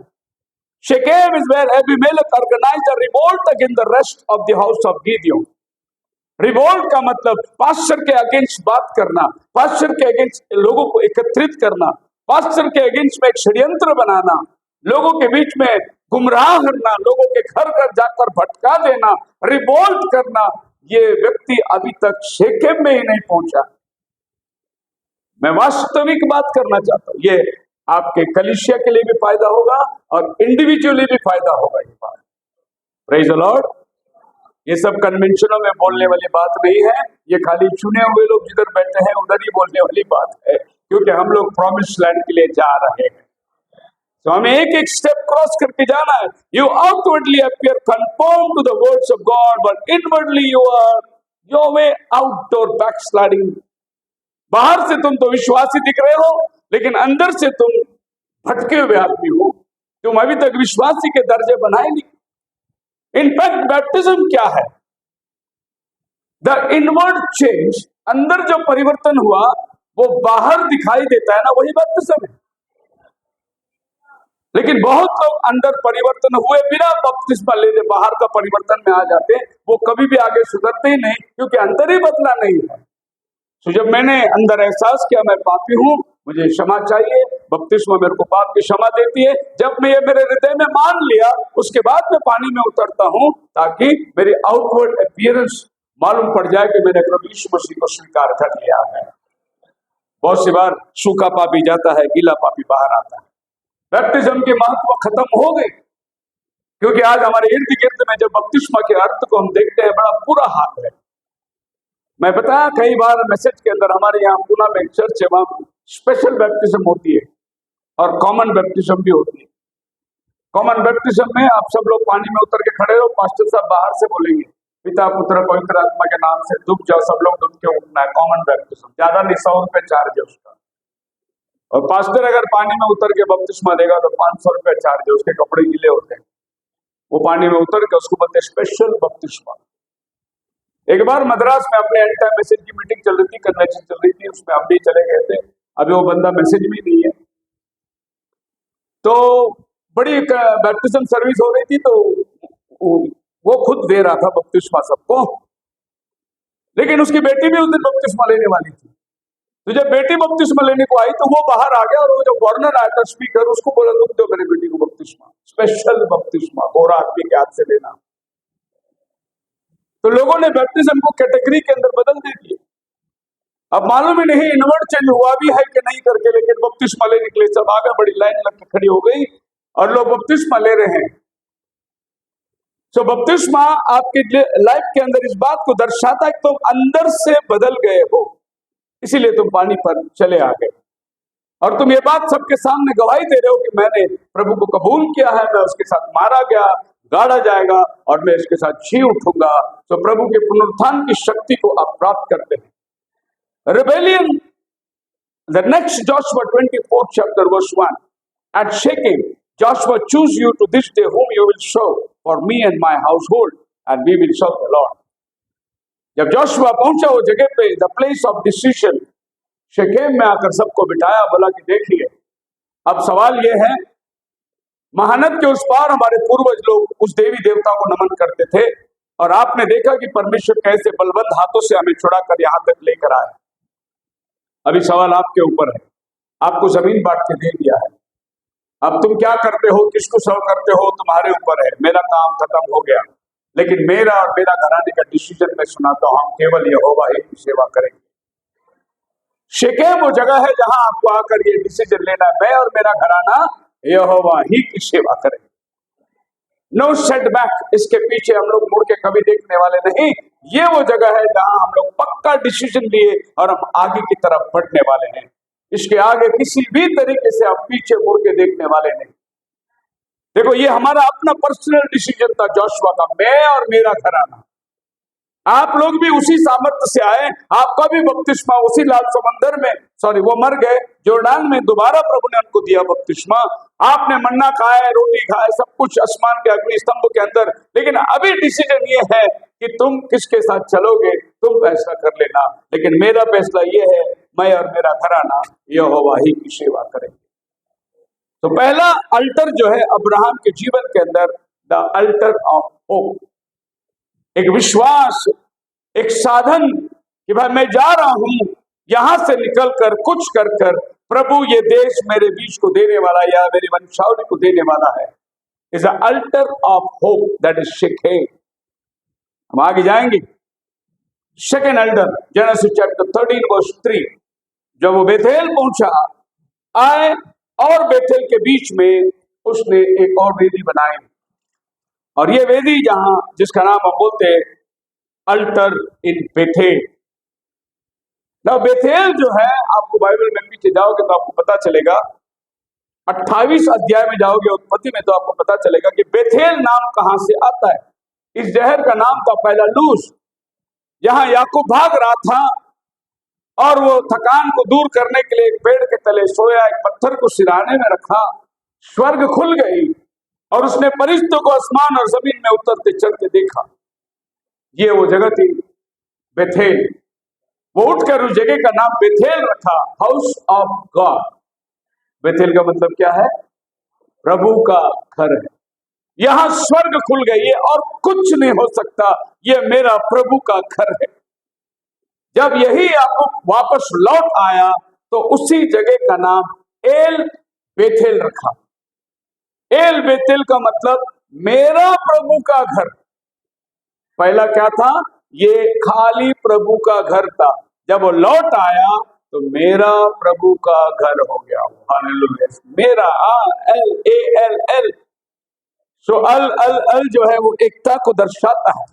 Shechem is where Abimelech organised a revolt against the rest of the house of Gideon. Revolt का मतलब पास्टर के अगेंस्ट बात करना, पास्टर के अगेंस्ट लोगों को एकत्रित करना, पास्टर के अगेंस्ट में एक षड्यंत्र बनाना, लोगों के बीच में गुमराह करना, लोगों के घर घर जाकर भटका देना, रिवोल्ट करना। ये व्यक्ति अभी तक शेकेम में ही नहीं पहुंचा। मैं वास्तविक बात करना चाहता हूं, ये आपके कलीसिया के लिए भी फायदा होगा और इंडिविजुअली भी फायदा होगा। ये बात, प्रेज द लॉर्ड। ये सब कन्वेंशनों में बोलने वाली बात नहीं है, ये खाली चुने हुए लोग जिधर बैठे हैं उधर ही बोलने वाली बात है, क्योंकि हम लोग प्रॉमिस लैंड के लिए जा रहे हैं। तो हमें एक एक स्टेप क्रॉस करके जाना है। You outwardly appear conform to the words of God, but inwardly you are your way out और बैकस्लाइडिंग। बाहर से तुम तो विश्वासी दिख रहे हो, लेकिन अंदर से तुम भटके हुए आदमी हो, तुम अभी तक विश्वासी के दर्जे बनाए नहीं। इनफैक्ट बैप्टिज्म क्या है? द इनवर्ड चेंज, अंदर जो परिवर्तन हुआ वो बाहर दिखाई देता है ना, वही बैप्टिज्म है। लेकिन बहुत लोग अंदर परिवर्तन हुए बिना बपतिस्मा लेने बाहर का परिवर्तन में आ जाते हैं, वो कभी भी आगे सुधरते ही नहीं, क्योंकि अंदर ही बदला नहीं है। तो जब मैंने अंदर एहसास किया मैं पापी हूं, मुझे क्षमा चाहिए, बपतिस्मा मेरे को पाप की क्षमा देती है, जब मैं ये मेरे हृदय में मान लिया, उसके बाद मैं पानी में उतरता हूं, ताकि मेरी आउटवर्ड अपीयरेंस मालूम पड़ जाए कि मैंने प्रभु यीशु मसीह को स्वीकार कर लिया है। बहुत सी बार सूखा पापी जाता है, गीला पापी बाहर आता है। बैप्टिज्म की महत्व खत्म हो गई, क्योंकि आज हमारे इर्द गिर्द में जब बपतिस्मा के अर्थ को हम देखते हैं, बड़ा बुरा हाल है। मैं बताया कई बार मैसेज के अंदर, हमारे यहाँ पूना में एक चर्च है, वहां स्पेशल बैप्टिज्म होती है और कॉमन बैप्टिज्म भी होती है। कॉमन बैप्टिज्म में आप सब लोग पानी में उतर के खड़े हो, पास्टर साहब बाहर से बोलेंगे, पिता पुत्र पवित्र आत्मा के नाम से डूब जाओ, सब लोग डूब के उठना है। कॉमन बैप्टिज्म, ज्यादा नहीं, 100 रुपए चार्ज है उसका। और पास्टर अगर पानी में उतर के बपतिस्मा देगा तो 500 रुपए चार्ज है, उसके कपड़े गीले होते हैं, वो पानी में उतर के उसको बोलते स्पेशल बपतिस्मा। एक बार मद्रास में अपने एंड टाइम मैसेज की मीटिंग चल रही थी, कन्वेंशन चल रही थी, उसमें हम भी चले गए थे। अभी वो बंदा मैसेज में नहीं है, तो बड़ी बैप्टिज्म सर्विस हो रही थी, तो वो खुद दे रहा था बपतिस्मा सबको, लेकिन उसकी बेटी भी उस दिन बपतिस्मा लेने वाली थी। तो जब बेटी बपतिस्मा लेने को आई तो वो बाहर आ गया, और वो जो गवर्नर आया था स्पीकर, उसको बोला तुम दो मेरी बेटी को बपतिस्मा, स्पेशल बपतिस्मा, गोरा आदमी के हाथ से लेना। तो लोगों ने बैप्टिज्म को कैटेगरी के अंदर बदल दे दिए। अब मालूम ही नहीं इनवर्ड चेंज हुआ भी है कि नहीं करके, लेकिन बपतिस्मा लेने के लिए सब आगे बड़ी लाइन लग के खड़ी हो गई और लोग बपतिस्मा ले रहे हैं। तो बपतिस्मा आपके लाइफ के अंदर इस बात को दर्शाता है कि तुम अंदर से बदल गए हो, इसीलिए तुम पानी पर चले आ गए, और तुम ये बात सबके सामने गवाही दे रहे हो कि मैंने प्रभु को कबूल किया है, मैं उसके साथ मारा गया, गाड़ा जाएगा और मैं इसके साथ जी उठूंगा। तो प्रभु के पुनरुत्थान की शक्ति को आप प्राप्त करते हैं। Rebellion, the next Joshua 24 chapter verse 1, at Shechem Joshua choose you to this day whom you will serve for me and my household, and we will serve the Lord. जब जोशुआ पहुंचा वो जगह पे, the place of decision, Shechem में आकर सबको बिठाया, बोला कि देखिए अब सवाल ये है, महानद के उस पार हमारे पूर्वज लोग उस देवी देवता को नमन करते थे, और आपने देखा कि परमेश्वर कैसे बलवंत हाथों से हमें छुड़ाकर यहां तक लेकर आए। अभी सवाल आपके ऊपर है, आपको जमीन बांट के दे दिया है, अब तुम क्या करते हो, किसको सर्व करते हो, तुम्हारे ऊपर है। मेरा काम खत्म हो गया, लेकिन मेरा और मेरा घराने का डिसीजन मैं सुनाता हूं, हम केवल यहोवा ही की सेवा करेंगे। शेकेम वो जगह है जहां आपको आकर ये डिसीजन लेना है, मैं और मेरा घराना यहोवा ही की सेवा करेंगे। नो सेटबैक, इसके पीछे हम लोग मुड़ के कभी देखने वाले नहीं। ये वो जगह है जहां हम लोग पक्का डिसीजन लिए और हम आगे की तरफ बढ़ने वाले हैं। इसके आगे किसी भी तरीके से आप पीछे मुड़ के देखने वाले नहीं। देखो, ये हमारा अपना पर्सनल डिसीजन था जोशुआ का, मैं और मेरा घराना। आप लोग भी उसी सामर्थ्य से आए, आपका भी बपतिस्मा उसी लाल समंदर में, सॉरी वो मर गए जोर्डान में, दोबारा प्रभु ने उनको दिया बपतिस्मा। आपने मन्ना खाया, रोटी खाए, सब कुछ आसमान के अग्नि स्तंभ के अंदर, लेकिन अभी डिसीजन ये है कि तुम किसके साथ चलोगे, तुम फैसला कर लेना। लेकिन मेरा फैसला ये है, मैं और मेरा घराना यहोवा ही की सेवा करेंगे। तो पहला अल्टर जो है अब्राहम के जीवन के अंदर, द अल्टर ऑफ होप, एक विश्वास, एक साधन कि भाई मैं जा रहा हूं, यहां से निकल कर कुछ कर कर प्रभु ये देश मेरे बीच को देने वाला या मेरी वंशावली को देने वाला है। Is a altar of hope, that is Shechem. हम आगे जाएंगे। Second altar, Genesis chapter 13 verse 3, जब वो बेथेल पहुंचा, आए और बेथेल के बीच में उसने एक और वेदी बनाई, और ये वेदी जहां जिसका नाम हम बोलते हैं अल्टर इन बेथेल। ना बेथेल जो है, आपको बाइबल में पीछे जाओगे तो आपको पता चलेगा, 28 अध्याय में जाओगे उत्पत्ति में, तो आपको पता चलेगा कि बेथेल नाम कहां से आता है। इस जहर का नाम था पहला लूज, जहां याकूब भाग रहा था और वो थकान को दूर करने के लिए एक पेड़ के तले सोया, एक पत्थर को सिराने में रखा, स्वर्ग खुल गई और उसने फरिश्तों को आसमान और जमीन में उतरते चढ़ते देखा। ये वो जगह थी बेथेल। वो उठकर उस जगह का नाम बेथेल रखा, हाउस ऑफ गॉड। बेथेल का मतलब क्या है? प्रभु का घर है। यहां स्वर्ग खुल गई है और कुछ नहीं हो सकता। यह मेरा प्रभु का घर है। जब यही याकूब वापस लौट आया तो उसी जगह का नाम एल बेथेल रखा। एल बेथेल का मतलब मेरा प्रभु का घर। पहला क्या था? ये खाली प्रभु का घर था। जब वो लौट आया तो मेरा प्रभु का घर हो गया। हालेलुया। मेरा एल ए एल एल। सो अल अल अल जो है वो एकता को दर्शाता है।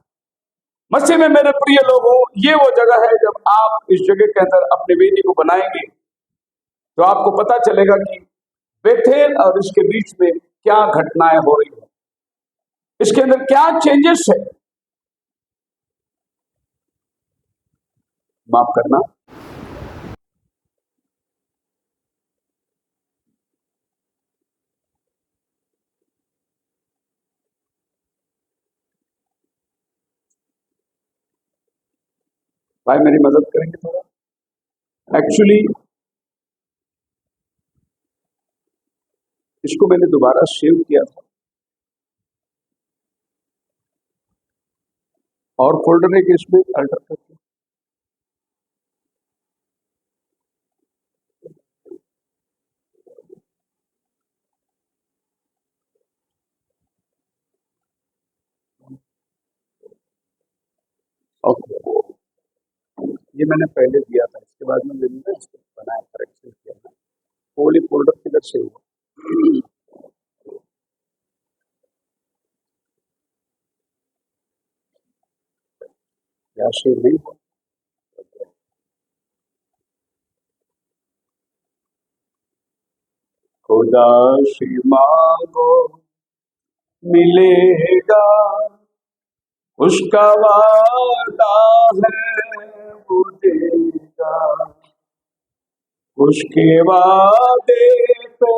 मसीह में मेरे प्रिय लोगों, ये वो जगह है जब आप इस जगह के अंदर अपने वेदी को बनाएंगे तो आपको पता चलेगा कि बेथेल और इसके बीच में क्या घटनाएं हो रही है, इसके अंदर क्या चेंजेस है। माफ करना। भाई मेरी मदद करेंगे थोड़ा। एक्चुअली इसको मैंने दोबारा सेव किया था और फोल्डर एक इसमें अल्टर करके ओके। ये मैंने पहले दिया था, इसके बाद में मैंने इसको बनाया, करेक्शन किया था। होली फोल्डर किधर से हुआ? या सेव नहीं हुआ? खुदा से मांगो मिलेगा, उसका वादा है वो देगा। उसके वादे पे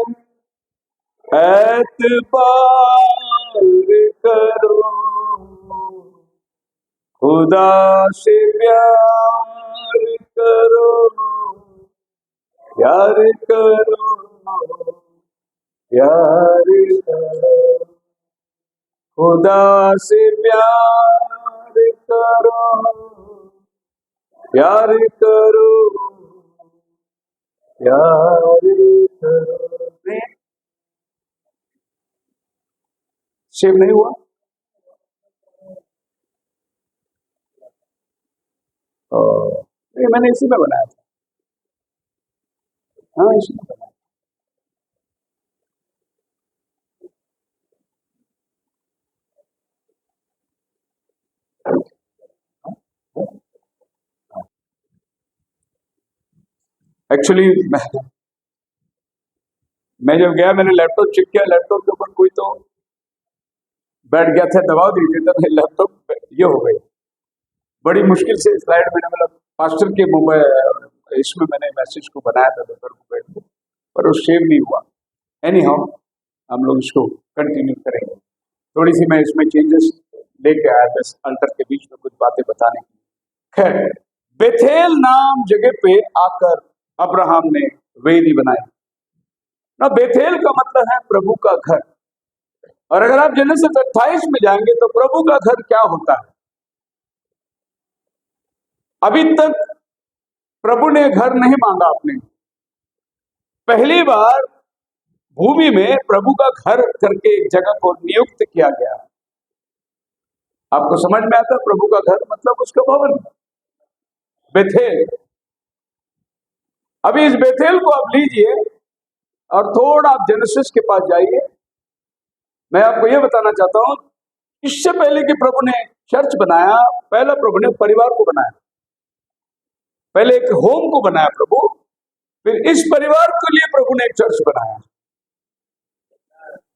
एतबार करो, खुदा से प्यार करो, प्यार करो, प्यार करो, खुदा से प्यार करो, प्यार करो, प्यार करो। सेव नहीं हुआ? ये मैंने इसी में बनाया था। हाँ, इसी में बनाया। एक्चुअली मैं जब गया मैंने लैपटॉप चेक किया, लैपटॉप के ऊपर कोई तो बैठ गया था, दबा दीजिए तो लैपटॉप ये हो गई। बड़ी मुश्किल से स्लाइड मैंने मतलब पास्टर के मोबाइल इसमें मैंने मैसेज को बनाया था दोपहर को बैठ के, पर वो सेव नहीं हुआ। एनी हाउ हम लोग इसको कंटिन्यू करेंगे। थोड़ी सी मैं इसमें चेंजेस लेके आया था अल्टर के बीच में कुछ बातें बताने की। खैर, बेथेल नाम जगह पे आकर अब्राहम ने वेदी बनाई ना। बेथेल का मतलब है प्रभु का घर। और अगर आप जेनेसिस 28 में जाएंगे तो प्रभु का घर क्या होता है? अभी तक प्रभु ने घर नहीं मांगा अपने। पहली बार भूमि में प्रभु का घर करके एक जगह को नियुक्त किया गया। आपको समझ में आता? प्रभु का घर मतलब उसका भवन, बेथेल। अभी इस बेथेल को आप लीजिए और थोड़ा आप जेनेसिस के पास जाइए। मैं आपको यह बताना चाहता हूं, इससे पहले कि प्रभु ने चर्च बनाया, पहला प्रभु ने परिवार को बनाया। पहले एक होम को बनाया प्रभु, फिर इस परिवार के लिए प्रभु ने एक चर्च बनाया।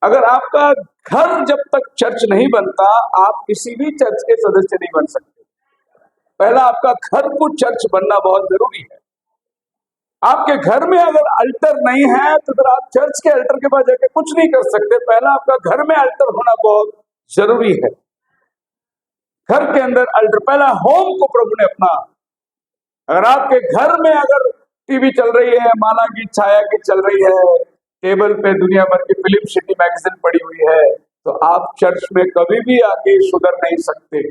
अगर आपका घर जब तक चर्च नहीं बनता, आप किसी भी चर्च के सदस्य नहीं बन सकते। पहला आपका घर को चर्च बनना बहुत जरूरी है। आपके घर में अगर अल्टर नहीं है तो फिर आप चर्च के अल्टर के पास जाके कुछ नहीं कर सकते। पहला आपका घर में अल्टर होना बहुत जरूरी है। घर के अंदर अल्टर, पहला होम को प्रभु ने अपना। अगर आपके घर में अगर टीवी चल रही है, माला की छाया की चल रही है, टेबल पे दुनिया भर की फिल्म सिटी मैगजीन पड़ी हुई है, तो आप चर्च में कभी भी आके सुधर नहीं सकते।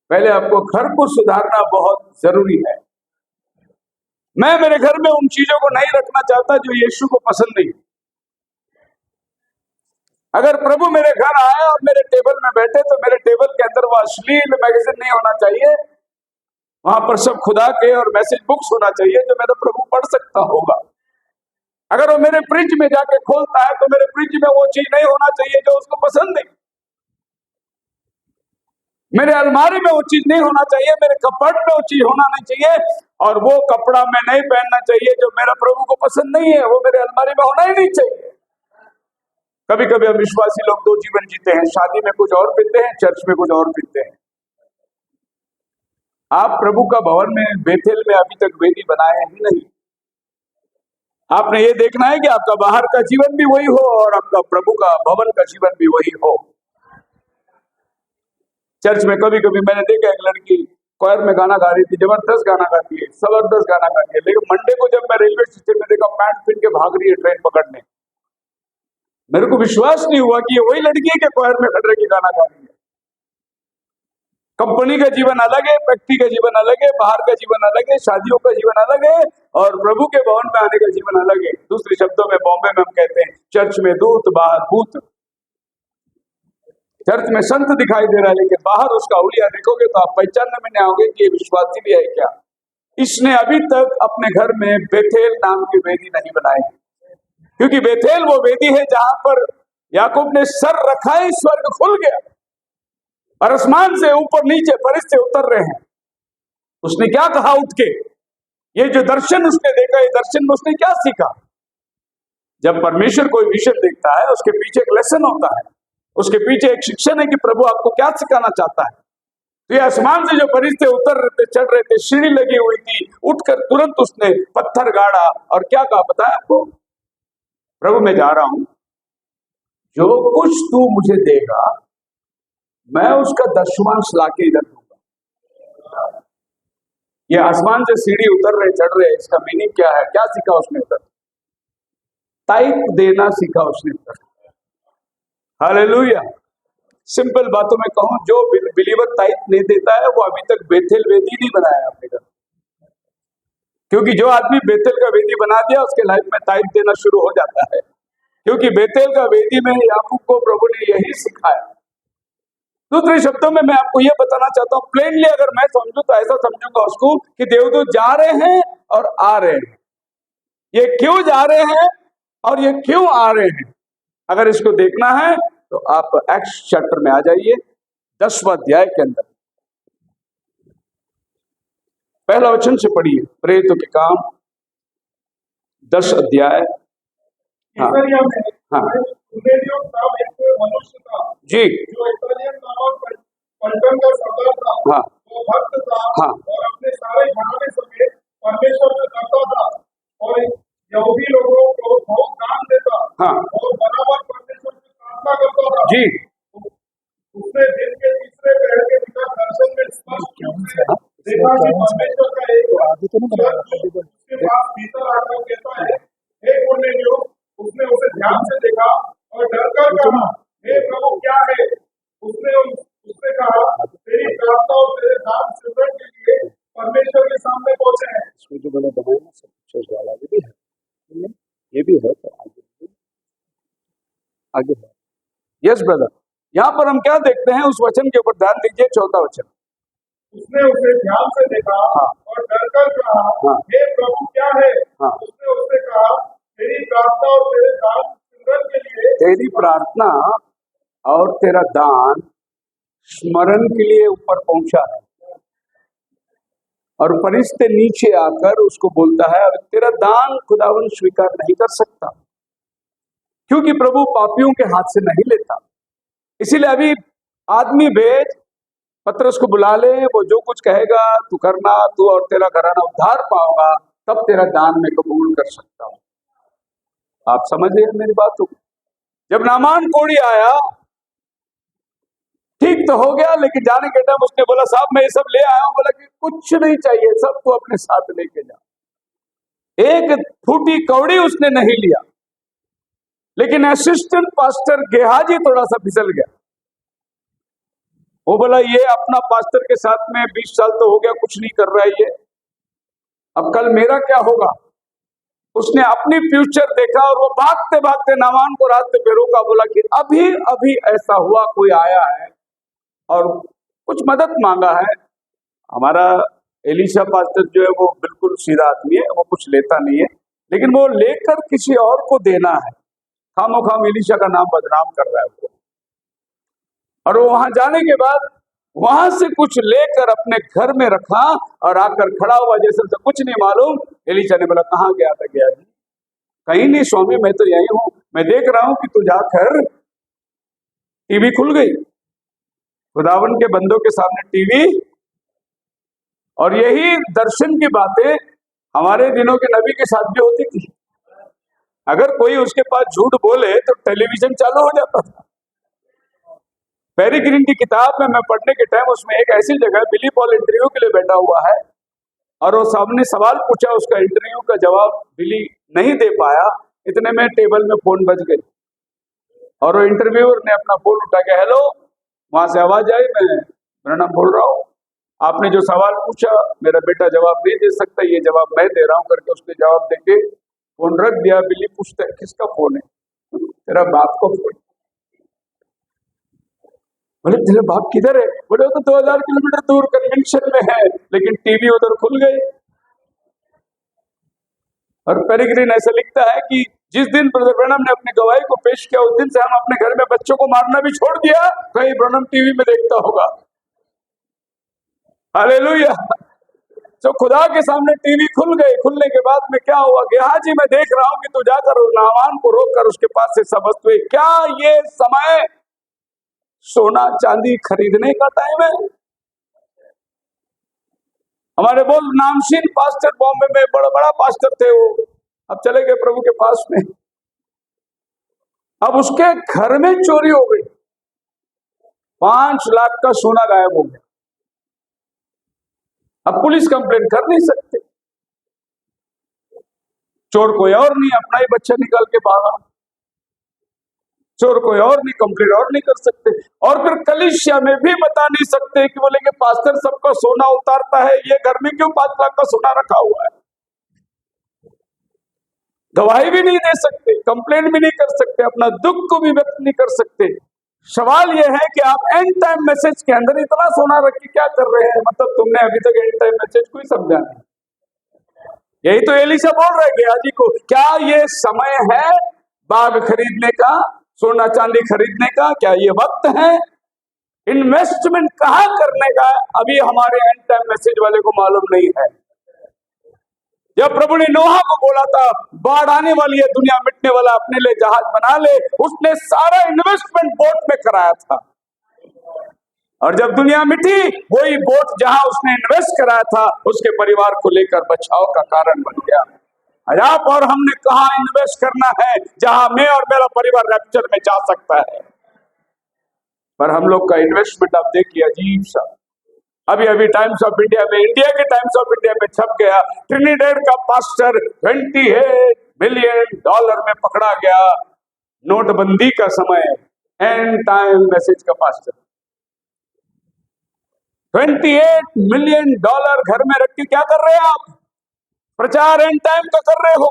पहले आपको घर को सुधारना बहुत जरूरी है। मैं मेरे घर में उन चीजों को नहीं रखना चाहता जो यीशु को पसंद नहीं। अगर प्रभु मेरे घर आए और मेरे टेबल में बैठे तो मेरे टेबल के अंदर वो अश्लील मैगजीन नहीं होना चाहिए। वहां पर सब खुदा के और मैसेज बुक्स होना चाहिए जो मेरा प्रभु पढ़ सकता होगा। अगर वो मेरे फ्रिज में जाके खोलता है तो मेरे फ्रिज में वो चीज नहीं होना चाहिए जो उसको पसंद नहीं। मेरे अलमारी में वो चीज नहीं होना चाहिए, मेरे कपबोर्ड में वो चीज होना नहीं चाहिए, और वो कपड़ा मैं नहीं पहनना चाहिए जो मेरा प्रभु को पसंद नहीं है। वो मेरे अलमारी में होना ही नहीं चाहिए। कभी कभी हम विश्वासी लोग दो जीवन जीते हैं, शादी में कुछ और पीते हैं, चर्च में कुछ और पीते हैं। आप प्रभु का भवन में बेथेल में अभी तक वेदी बनाए ही नहीं। आपने ये देखना है कि आपका बाहर का जीवन भी वही हो और आपका प्रभु का भवन का जीवन भी वही हो। चर्च में कभी कभी मैंने देखा एक लड़की क्वायर में गाना गा रही थी, जबरदस्त गाना गाती है, जबरदस्त गाना गाती है, लेकिन मंडे को जब मैं रेलवे स्टेशन में देखा पैंट पहन के भाग रही है ट्रेन पकड़ने, मेरे को विश्वास नहीं हुआ कि ये वही लड़की है कि क्वायर में खड़ रही है गाना गा रही है। कंपनी का जीवन अलग है, व्यक्ति का जीवन अलग है, बाहर का जीवन अलग है, शादियों का जीवन अलग है, और प्रभु के भवन में आने का जीवन अलग है। दूसरे शब्दों में बॉम्बे में हम कहते हैं चर्च में दूत बाहर भूत। चर्च में संत दिखाई दे रहा है लेकिन बाहर उसका हुलिया देखोगे तो आप पहचानने में नहीं आओगे कि ये विश्वासी भी है क्या। इसने अभी तक अपने घर में बेथेल नाम की वेदी नहीं बनाई, क्योंकि बेथेल वो वेदी है जहां पर याकूब ने सर रखा है, स्वर्ग खुल गया और आसमान से ऊपर नीचे फरिश्ते उतर रहे हैं। उसने क्या कहा उठ के, ये जो दर्शन उसने देखा, ये दर्शन में उसने क्या सीखा। जब परमेश्वर कोई विजन देखता है उसके पीछे एक लेसन होता है, उसके पीछे एक शिक्षण है कि प्रभु आपको क्या सिखाना चाहता है। तो ये आसमान से जो फरिश्ते उतर रहे थे, चढ़ रहे थे, सीढ़ी लगी हुई थी, उठकर तुरंत उसने पत्थर गाड़ा और क्या कहा पता है आपको, प्रभु मैं जा रहा हूं, जो कुछ तू मुझे देगा मैं उसका दशमांश लाके इधर दूंगा। ये आसमान से सीढ़ी उतर रहे चढ़ रहे, इसका मीनिंग क्या है, क्या सीखा उसने उधर? ताइप देना सीखा उसने उधर। हालेलुया। सिंपल बातों में कहूं, जो बिलीवर ताइप नहीं देता है वो अभी तक बेथेल वेदी नहीं बनाया अपने घर। क्योंकि जो आदमी बेथेल का वेदी बना दिया उसके लाइफ में ताइप देना शुरू हो जाता है, क्योंकि बेथेल का वेदी में याकूब को प्रभु ने यही सिखाया। दूसरे शब्दों में मैं आपको यह बताना चाहता हूं, प्लेनली अगर मैं समझूं तो ऐसा समझूंगा उसको कि देवदूत जा रहे हैं और आ रहे हैं। ये क्यों जा रहे हैं और ये क्यों आ रहे हैं, अगर इसको देखना है तो आप एक्ट्स चैप्टर में आ जाइए, 10वां अध्याय के अंदर पहला वचन से पढ़िए। प्रेरितों के काम 10 अध्याय। हाँ हाँ मनुष्य था जी, जो इस्राएल नामक पलटन का सरदार था। हाँ वो भक्त था हाँ और अपने सारे घराने समेत परमेश्वर से डरता था और यहूदी लोगों को बहुत दान देता हाँ और बराबर परमेश्वर से प्रार्थना करता था जी। उसने दिन के तीसरे पहर के निकट दर्शन में स्पष्ट रूप से देखा कि परमेश्वर का एक दूत उसके पास भीतर आकर कहता है, हे कुरनेलियुस। उसने उसे ध्यान से देखा और डरकर कहा, हे प्रभु क्या है? उसने कहा, तेरी प्रार्थना और तेरे दान सिमरन के लिए परमेश्वर के सामने पहुंचे हैं। इसमें जो मैंने बनाया ना सब कुछ वाला भी है, ये भी है, तो आगे है। यस ब्रदर, यहाँ पर हम क्या देखते हैं उस वचन के ऊपर ध्यान दीजिए, 4था वचन। उसने उसे ध्यान से देखा हाँ और डरकर कहा, हाँ हे प्रभु क्या है? हाँ, उसने उससे कहा, तेरी प्रार्थना और तेरे दान सिमरन के लिए तेरी प्रार्थना और तेरा दान स्मरण के लिए ऊपर पहुंचा है। और फरिश्ते नीचे आकर उसको बोलता है, और तेरा दान खुदावन स्वीकार नहीं कर सकता, क्योंकि प्रभु पापियों के हाथ से नहीं लेता। इसीलिए अभी आदमी भेज, पतरस को बुला ले, वो जो कुछ कहेगा तू करना, तू और तेरा घराना उद्धार पाओगा, तब तेरा दान मैं कबूल कर सकता हूं। आप समझ रहे हैं मेरी बात को? जब नामान कोढ़ी आया, ठीक तो हो गया, लेकिन जाने के टाइम उसने बोला, साहब मैं ये सब ले आया हूं। बोला कि कुछ नहीं चाहिए, सब तू अपने साथ लेके जा। एक फूटी कौड़ी उसने नहीं लिया। लेकिन असिस्टेंट पास्टर गेहाजी थोड़ा सा फिसल गया। वो बोला ये अपना पास्टर के साथ में 20 साल तो हो गया, कुछ नहीं कर रहा है ये, अब कल मेरा क्या होगा। उसने अपनी फ्यूचर देखा और वो भागते भागते नामान को रास्ते पे रोका, बोला कि अभी अभी ऐसा हुआ, कोई आया है और कुछ मदद मांगा है। हमारा एलिशा पास्टर जो है वो बिल्कुल सीधा आदमी है, वो कुछ लेता नहीं है, लेकिन वो लेकर किसी और को देना है, खामोखाम एलिशा का नाम बदनाम कर रहा है वो। और वो वहां जाने के बाद वहां से कुछ लेकर अपने घर में रखा और आकर खड़ा हुआ जैसे से कुछ नहीं मालूम। एलिशा ने बोला कहाँ गया था? गया जी कहीं नहीं स्वामी, मैं तो यही हूं, मैं देख रहा हूं कि तू जाकर, टीवी खुल गई, खुदावन के बंदों के सामने टीवी। और यही दर्शन की बातें हमारे दिनों के नबी के साथ भी होती थी। अगर कोई उसके पास झूठ बोले तो टेलीविजन चालू हो जाता था। पेरिग्रीन की किताब में मैं पढ़ने के टाइम उसमें एक ऐसी जगह बिली पॉल इंटरव्यू के लिए बैठा हुआ है और वो सामने सवाल पूछा, उसका इंटरव्यू का जवाब बिली नहीं दे पाया, इतने में टेबल में फोन बज गई और वो इंटरव्यूअर ने अपना फोन उठा के हेलो, वहां से आवाज आई, मैं ब्रैनम बोल रहा हूँ, आपने जो सवाल पूछा मेरा बेटा जवाब नहीं दे सकता, ये जवाब मैं दे रहा हूँ करके उसने जवाब देके फोन रख दिया। बिली पूछता है किसका फोन है? तेरा बाप का फोन। बोले तेरे बाप किधर है? बोले वो तो 2000 किलोमीटर दूर कन्वेंशन में है, लेकिन टीवी उधर खुल गई। और पेरिग्रीन ऐसा लिखता है कि जिस दिन ब्रदर ब्रैनम ने अपनी गवाही को पेश किया उस दिन से हम अपने घर में बच्चों को मारना भी छोड़ दिया, कहीं ब्रैनम टीवी में देखता होगा। हालेलुया। तो खुदा के सामने टीवी खुल गई। खुलने के बाद में क्या हुआ? गेहाजी मैं देख रहा हूं कि तू जाकर नामान को रोककर उसके पास से सब वस्तुएं, क्या ये समय सोना चांदी खरीदने का टाइम है? हमारे बहुत नामशीन पास्टर बॉम्बे में बड़ा पास्टर थे, वो अब चले गए प्रभु के पास में। अब उसके घर में चोरी हो गई, 5 लाख का सोना गायब हो गया। अब पुलिस कंप्लेन कर नहीं सकते, चोर कोई और नहीं, अपना ही बच्चा निकाल के भागा, चोर कोई और नहीं, कंप्लेन और नहीं कर सकते। और फिर कलीसिया में भी बता नहीं सकते कि बोलेंगे पास्टर सबका सोना उतारता है, ये घर में क्यों 5 लाख का सोना रखा हुआ है? गवाही भी नहीं दे सकते, कंप्लेन भी नहीं कर सकते, अपना दुख को भी व्यक्त नहीं कर सकते। सवाल यह है कि आप एंड टाइम मैसेज के अंदर इतना सोना रख के क्या कर रहे हैं? मतलब तुमने अभी तक एंड टाइम मैसेज को ही समझा नहीं। यही तो एलिशा बोल रहे गेहाजी को, क्या ये समय है बाग खरीदने का, सोना चांदी खरीदने का? क्या ये वक्त है? इन्वेस्टमेंट कहां करने का अभी हमारे एंड टाइम मैसेज वाले को मालूम नहीं है। जब प्रभु ने नोहा को बोला था बाढ़ आने वाली है, दुनिया मिटने वाला, अपने लिए जहाज बना ले, उसने सारा इन्वेस्टमेंट बोट में कराया था। और जब दुनिया मिटी, वही बोट जहां उसने इन्वेस्ट कराया था उसके परिवार को लेकर बचाव का कारण बन गया। आज आप और हमने कहा इन्वेस्ट करना है जहां मैं और मेरा परिवार रैप्चर में जा सकता है, पर हम लोग का इन्वेस्टमेंट आप देखिए अजीब सा। अभी टाइम्स ऑफ इंडिया में, इंडिया के टाइम्स ऑफ इंडिया में छप गया, ट्रिनिडेड का पास्टर $28 मिलियन में पकड़ा गया, नोटबंदी का समय, एंड टाइम मैसेज का पास्टर। $28 मिलियन घर में रख के क्या कर रहे हैं आप? प्रचार एंड टाइम का कर रहे हो।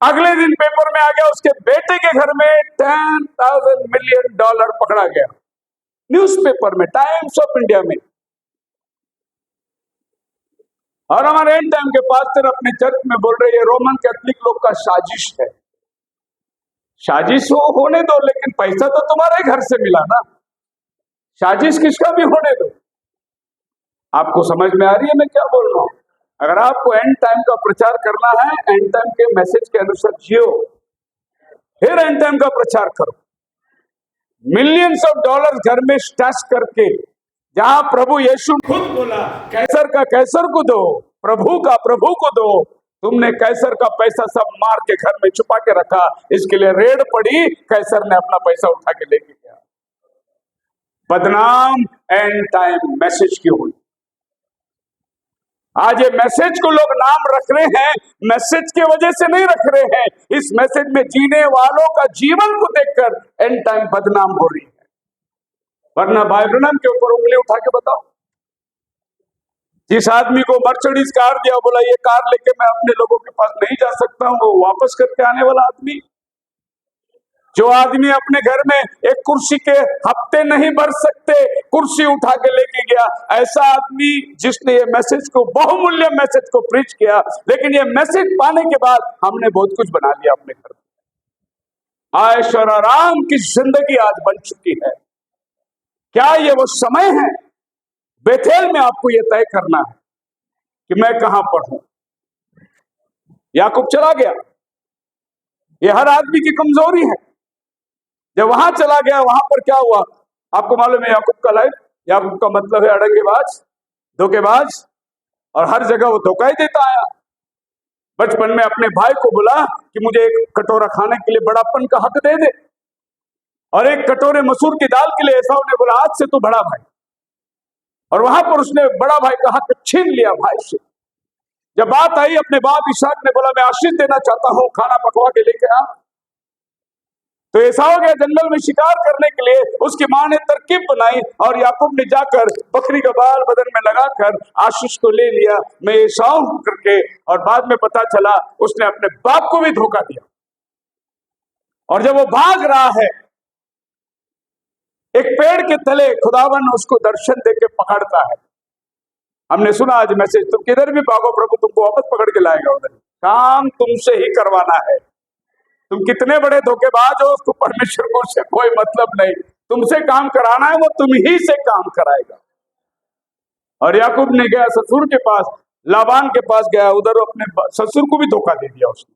अगले दिन पेपर में आ गया उसके बेटे के घर में $10,000 मिलियन पकड़ा गया, न्यूज़पेपर में, टाइम्स ऑफ इंडिया में। और हमारे एंड टाइम के पास्टर अपने चर्च में बोल रहे हैं रोमन कैथोलिक लोग का साजिश है। साजिश वो होने दो, लेकिन पैसा तो तुम्हारे घर से मिला ना, साजिश किसका भी होने दो। आपको समझ में आ रही है मैं क्या बोल रहा हूं? अगर आपको एंड टाइम का प्रचार करना है, एंड टाइम के मैसेज के अनुसार जियो, फिर एंड टाइम का प्रचार करो। मिलियंस ऑफ डॉलर घर में स्टैश करके, जहां प्रभु यीशु खुद बोला कैसर का कैसर को दो, प्रभु का प्रभु को दो, तुमने कैसर का पैसा सब मार के घर में छुपा के रखा, इसके लिए रेड पड़ी, कैसर ने अपना पैसा उठा के लेके गया। बदनाम एंड टाइम मैसेज क्यों हुई? आज ये मैसेज को लोग नाम रख रहे हैं, मैसेज की वजह से नहीं रख रहे हैं, इस मैसेज में जीने वालों का जीवन को देखकर एंड टाइम बदनाम हो रही है। वरना भाई ब्रनम के ऊपर उंगली उठा के बताओ, जिस आदमी को मर्सिडीज कार दिया, बोला ये कार लेके मैं अपने लोगों के पास नहीं जा सकता हूं, वो वापस करके आने वाला आदमी। जो आदमी अपने घर में एक कुर्सी के हफ्ते नहीं भर सकते, कुर्सी उठा के लेके गया, ऐसा आदमी जिसने ये मैसेज को, बहुमूल्य मैसेज को प्रीच किया, लेकिन ये मैसेज पाने के बाद हमने बहुत कुछ बना लिया अपने घर में। ऐश और आराम की जिंदगी आज बन चुकी है। क्या ये वो समय है? बेथेल में आपको यह तय करना है कि मैं कहां पर हूं। याकूब चला गया, यह हर आदमी की कमजोरी है। जब वहां चला गया, वहां पर क्या हुआ आपको मालूम है? याकूब का लाइफ, याकूब का मतलब है अड़ंगेबाज, धोखेबाज, और हर जगह वो धोखा ही देता आया। बचपन में अपने भाई को बोला कि मुझे एक कटोरा खाने के लिए बड़ापन का हक दे दे, और एक कटोरे मसूर की दाल के लिए एसाव ने बोला आज से तू बड़ा भाई, और वहां पर उसने बड़ा भाई का हक छीन लिया भाई से। जब बात आई अपने बाप इसहाक ने बोला मैं आशीष देना चाहता हूं, खाना पकवा के लेके आ। तो एसाव गया जंगल में शिकार करने के लिए, उसकी मां ने तरकीब बनाई और याकूब ने जाकर बकरी का बाल बदन में लगाकर आशीष को ले लिया, मैं एसाव हूं करके। और बाद में पता चला उसने अपने बाप को भी धोखा दिया। और जब वो भाग रहा है, एक पेड़ के तले खुदावन उसको दर्शन देके पकड़ता है। हमने सुना आज मैसेज, तुम किधर भी भागो प्रभु तुमको वापस पकड़ के लाएगा। उधर काम तुमसे ही करवाना है। तुम कितने बड़े धोखेबाज हो, उसको परमेश्वर को उससे कोई मतलब नहीं। तुमसे काम कराना है, वो तुम ही से काम कराएगा। और याकूब ने गया ससुर के पास, लाबान के पास गया, उधर अपने ससुर को भी धोखा दे दिया उसने।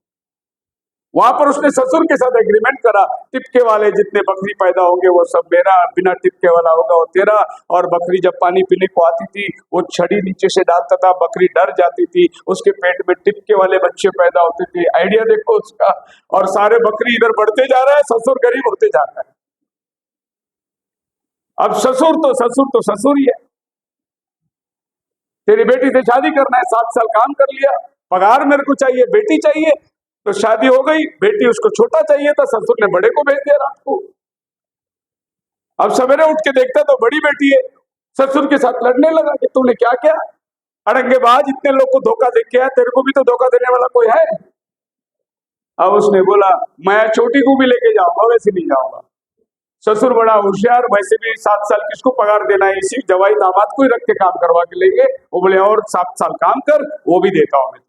वहां पर उसने ससुर के साथ एग्रीमेंट करा, टिपके वाले जितने बकरी पैदा होंगे वो सब मेरा, बिना टिपके वाला होगा वो तेरा। और बकरी जब पानी पीने को आती थी, वो छड़ी नीचे से डालता था, बकरी डर जाती थी, उसके पेट में टिपके वाले बच्चे पैदा होते थे। आइडिया देखो उसका। और सारे बकरी इधर बढ़ते जा रहा है, ससुर गरीब होते जा रहा है। अब ससुर तो ससुर ही है। तेरी बेटी से शादी करना है, 7 साल काम कर लिया, पगार मेरे को चाहिए, बेटी चाहिए, तो शादी हो गई। बेटी उसको छोटा चाहिए था, ससुर ने बड़े को भेज दिया रात को। अब सवेरे उठ के देखता तो बड़ी बेटी है, ससुर के साथ लड़ने लगा कि तूने क्या किया, अड़ंगेबाज, इतने लोग को धोखा दे के आया, तेरे को भी तो धोखा देने वाला कोई है। अब उसने बोला मैं छोटी को भी लेके जाऊंगा, वैसे नहीं जाऊंगा। ससुर बड़ा होशियार, वैसे भी 7 साल किसको पगार देना है, इसी जवाई दामाद को ही रख के काम करवा के लेंगे। वो बोले और 7 साल काम कर, वो भी देता हूं मैं।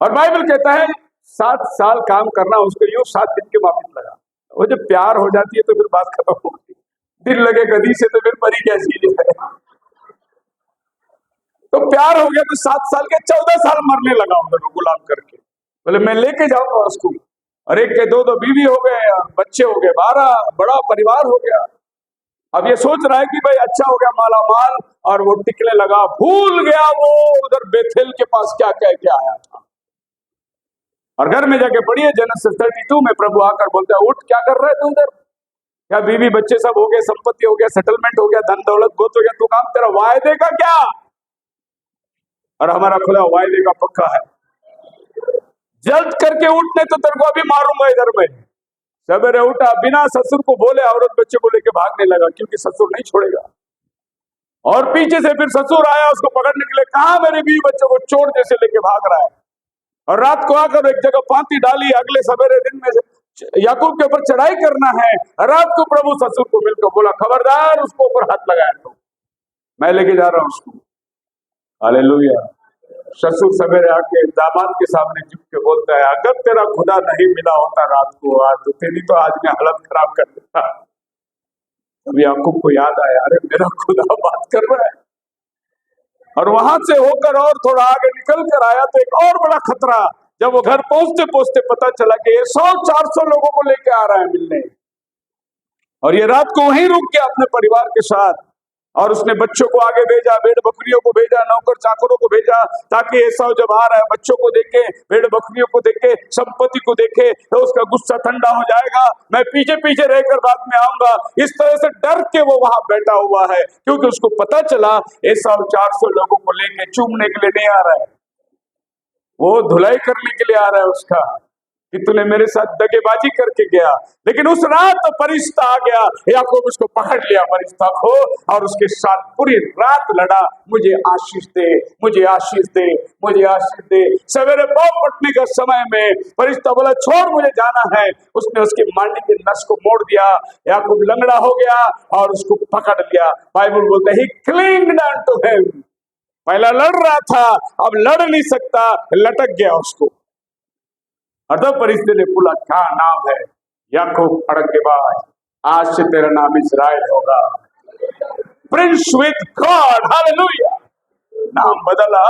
और बाइबल कहता है 7 साल काम करना, उसको यूं 7 दिन के वापिस लगा। वो जब प्यार हो जाती है तो फिर बात खत्म होती है। दिल लगे गधी से तो फिर परी कैसी है। तो प्यार हो गया तो 7 साल के 14 साल मरने लगा उधर गुलाम करके। बोले मैं लेके जाऊंगा उसको। और एक के 2 बीवी हो गए, बच्चे हो गए 12, बड़ा परिवार हो गया। अब ये सोच रहा है कि भाई अच्छा हो गया, माला माल, और वो टिकने लगा। भूल गया वो उधर बेथेल के पास क्या कह के आया था। और घर में जाके पढ़िए जेनेसिस 32 में प्रभु आकर बोलता है उठ, क्या कर रहे थे उधर, क्या बीवी बच्चे सब हो गए, संपत्ति हो गया, सेटलमेंट हो गया, धन दौलत बहुत हो गया, तू काम तेरा वायदे का क्या। और हमारा खुदा वायदे का पक्का है। जल्द करके उठने तो तेरे को अभी मारूंगा इधर में। सवेरे उठा, बिना ससुर को बोले औरत बच्चे को लेके भागने लगा, क्योंकि ससुर नहीं छोड़ेगा। और पीछे से फिर ससुर आया उसको पकड़ने के लिए, कहा मेरे बीवी बच्चों को चोर जैसे लेके भाग रहा है। और रात को आकर एक जगह फांसी डाली, अगले सवेरे दिन में याकूब के ऊपर चढ़ाई करना है। रात को प्रभु ससुर को मिलकर बोला खबरदार उसको ऊपर हाथ लगाया तो मैं लेके जा रहा हूं उसको। हालेलुया। ससुर सवेरे आके दामाद के सामने झुक के बोलता है अगर तेरा खुदा नहीं मिला होता रात को आज तो तेरी तो आज मैं हालत खराब कर देता। तब याकूब को याद आया, अरे मेरा खुदा बात कर रहा है। और वहां से होकर और थोड़ा आगे निकल कर आया तो एक और बड़ा खतरा। जब वो घर पहुंचते पहुंचते पता चला कि 100-400 लोगों को लेके आ रहा है मिलने। और ये रात को वहीं रुक गया अपने परिवार के साथ। और उसने बच्चों को आगे भेजा, भेड़ बकरियों को भेजा, नौकर चाकरों को भेजा ताकि एसाव जब आ रहा है बच्चों को देखे, भेड़ बकरियों को देखे, संपत्ति को देखे तो उसका गुस्सा ठंडा हो जाएगा, मैं पीछे पीछे रहकर बाद में आऊंगा। इस तरह से डर के वो वहां बैठा हुआ है, क्योंकि उसको पता चला एसाव 400 लोगों को लेके चूमने के लिए नहीं आ रहा है, वो धुलाई करने के लिए आ रहा है उसका, कि तूने मेरे साथ दगेबाजी करके गया। लेकिन उस रात तो फरिश्ता आ गया, याकूब उसको पकड़ लिया फरिश्ता को और उसके साथ पूरी रात लड़ा, मुझे आशीष दे, मुझे आशीष दे, मुझे आशीष दे। सवेरे पाँव पटने का समय में फरिश्ता बोला छोड़ मुझे जाना है, उसने उसकी मांडी के नस को मोड़ दिया, याकूब लंगड़ा हो गया और उसको पकड़ लिया। बाइबल बोलते ही क्लिंग्ड टू हिम, पहला लड़ रहा था अब लड़ नहीं सकता, लटक गया उसको। और तब फरिश्ते ने बोला क्या नाम है? याकूब अड़ंगेबाज, आज से तेरा नाम इस्राएल होगा, प्रिंस विद गॉड। हालेलुया। नाम बदला,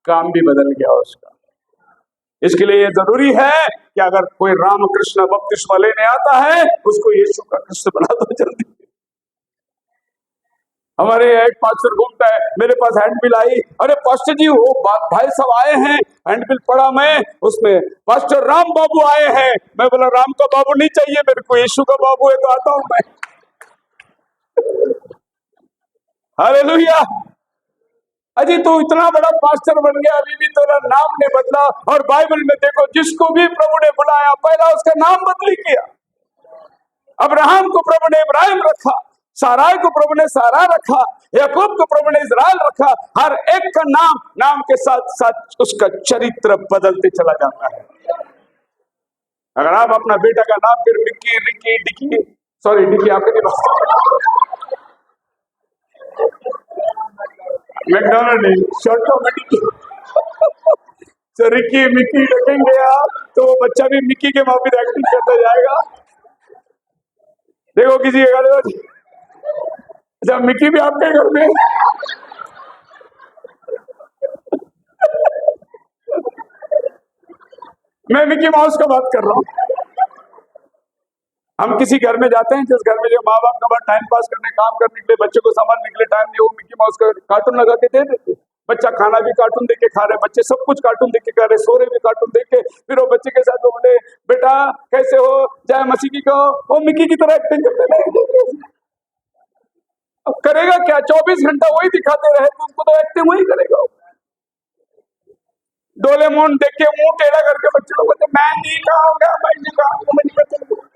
काम भी बदल गया उसका। इसके लिए यह जरूरी है कि अगर कोई रामकृष्ण बपतिस्मा लेने आता है उसको यीशु का कृष्ण बना दो जल्दी। हमारे एक पास्टर घूमता है, मेरे पास हैंडबिल आई, अरे पास्टर जी वो भाई सब आए हैं, हैंडबिल पढ़ा मैं, उसमें पास्टर राम बाबू आए हैं। मैं बोला राम का बाबू नहीं चाहिए मेरे को, यीशु का बाबू है तो आता हूं मैं। हालेलुया। अजी तू इतना बड़ा पास्टर बन गया, अभी भी तेरा नाम ने बदला। और बाइबल में देखो जिसको भी प्रभु ने बुलाया पहला उसका नाम बदली किया। अब्राहम को प्रभु ने इब्राहिम रखा, साराय को प्रभु ने सारा रखा, याकूब को प्रभु ने इज़राइल रखा। हर एक का नाम के साथ साथ उसका चरित्र बदलते चला जाता है। अगर आप अपना बेटा का नाम फिर Mickey, Ricky, Dicky, sorry Dicky आपके मैकडोनल्ड नहीं, शॉर्टो में डिकी, तो रिकी मिक्की रखेंगे आप तो वो बच्चा भी मिक्की के माफी एक्टिंग करता जाएगा। देखो किसी के घर में, अच्छा मिक्की भी आपके घर में, मैं मिक्की माउस का बात कर रहा हूँ। हम किसी घर में जाते हैं जिस घर में जो माँ बाप का बाद टाइम पास करने, काम करने के लिए, बच्चे को संभालने के लिए टाइम नहीं, वो मिक्की माउस का कार्टून लगा के दे देते। बच्चा खाना भी कार्टून देख के खा रहे, बच्चे सब कुछ कार्टून देख के खा रहे, सो रहे भी कार्टून देख के। फिर वो बच्चे के साथ वो बोले बेटा कैसे हो, जय मसीह की कहो, वो मिक्की की तरह एक्टिंग करते नहीं। अब करेगा क्या, 24 घंटा वही दिखाते रहे तो उसको तो एक्टिंग वही करेगा। डोरेमोन देख के मुंह टेढ़ा करके बच्चे लोग बोलते मैं नहीं खाऊंगा, मैं नहीं खाऊंगा, मैं नहीं खाऊंगा।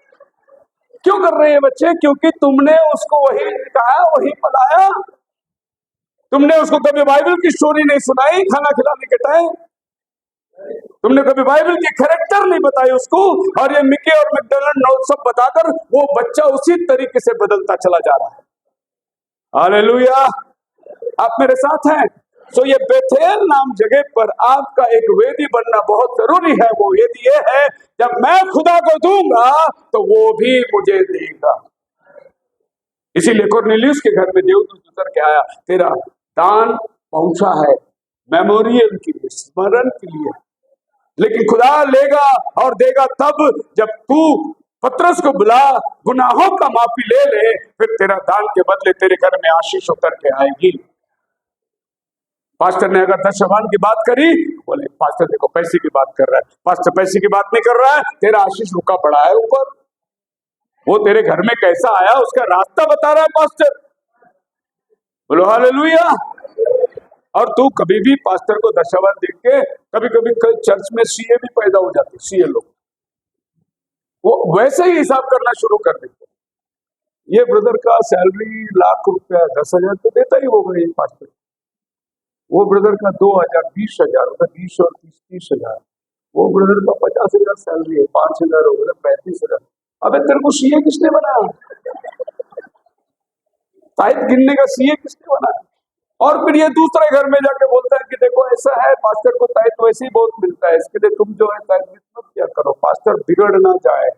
क्यों कर रहे हैं बच्चे? क्योंकि तुमने उसको वही कहा, वही पढ़ाया। तुमने उसको कभी बाइबल की स्टोरी नहीं सुनाई खाना खिलाने के टाइम, तुमने कभी बाइबल के कैरेक्टर नहीं बताए उसको। और ये मिकी और मैकडोनल्ड सब बताकर वो बच्चा उसी तरीके से बदलता चला जा रहा है। हालेलुया। आप मेरे साथ हैं? तो ये बेथेल नाम जगह पर आपका एक वेदी बनना बहुत जरूरी है। वो वेदी ये है जब मैं खुदा को दूंगा तो वो भी मुझे देगा। इसीलिए कुरनेलियुस के घर में देवदूत उतर के आया, तेरा दान पहुंचा है मेमोरियल के लिए, स्मरण के लिए, लेकिन खुदा लेगा और देगा तब जब तू पतरस को बुला, गुनाहों का माफी ले ले, फिर तेरा दान के बदले तेरे घर में आशीष उतर के आएगी। पास्टर ने अगर दशवान की बात करी, बोले पास्टर देखो पैसे की बात कर रहा है, पास्टर पैसे की बात नहीं कर रहा है, तेरा आशीष रुका पड़ा है ऊपर, वो तेरे घर में कैसा आया उसका रास्ता बता रहा है पास्टर। बोलो हालेलुया। और तू कभी भी पास्टर को दशवान देख के, कभी कभी चर्च में सीए भी पैदा हो जाते, सीए लोग वो वैसे ही हिसाब करना शुरू कर देते। ये ब्रदर का सैलरी ₹1,00,000 10,000 तो देता ही होगा ये पास्टर, वो ब्रदर का 2,000 20,000 होगा, 20 और 30,000, वो ब्रदर का 50,000 सैलरी है, 5,000 होगा, 35,000। अबे तेरे को सीए किसने बनाया? ताइद गिनने का सीए किसने बनाया? और फिर ये दूसरे घर में जाके बोलता है कि देखो ऐसा है, पास्टर को ताइद वैसे ही बहुत मिलता है, इसके लिए तुम जो है ताइद मत क्या करो, पास्टर बिगड़ ना जाए।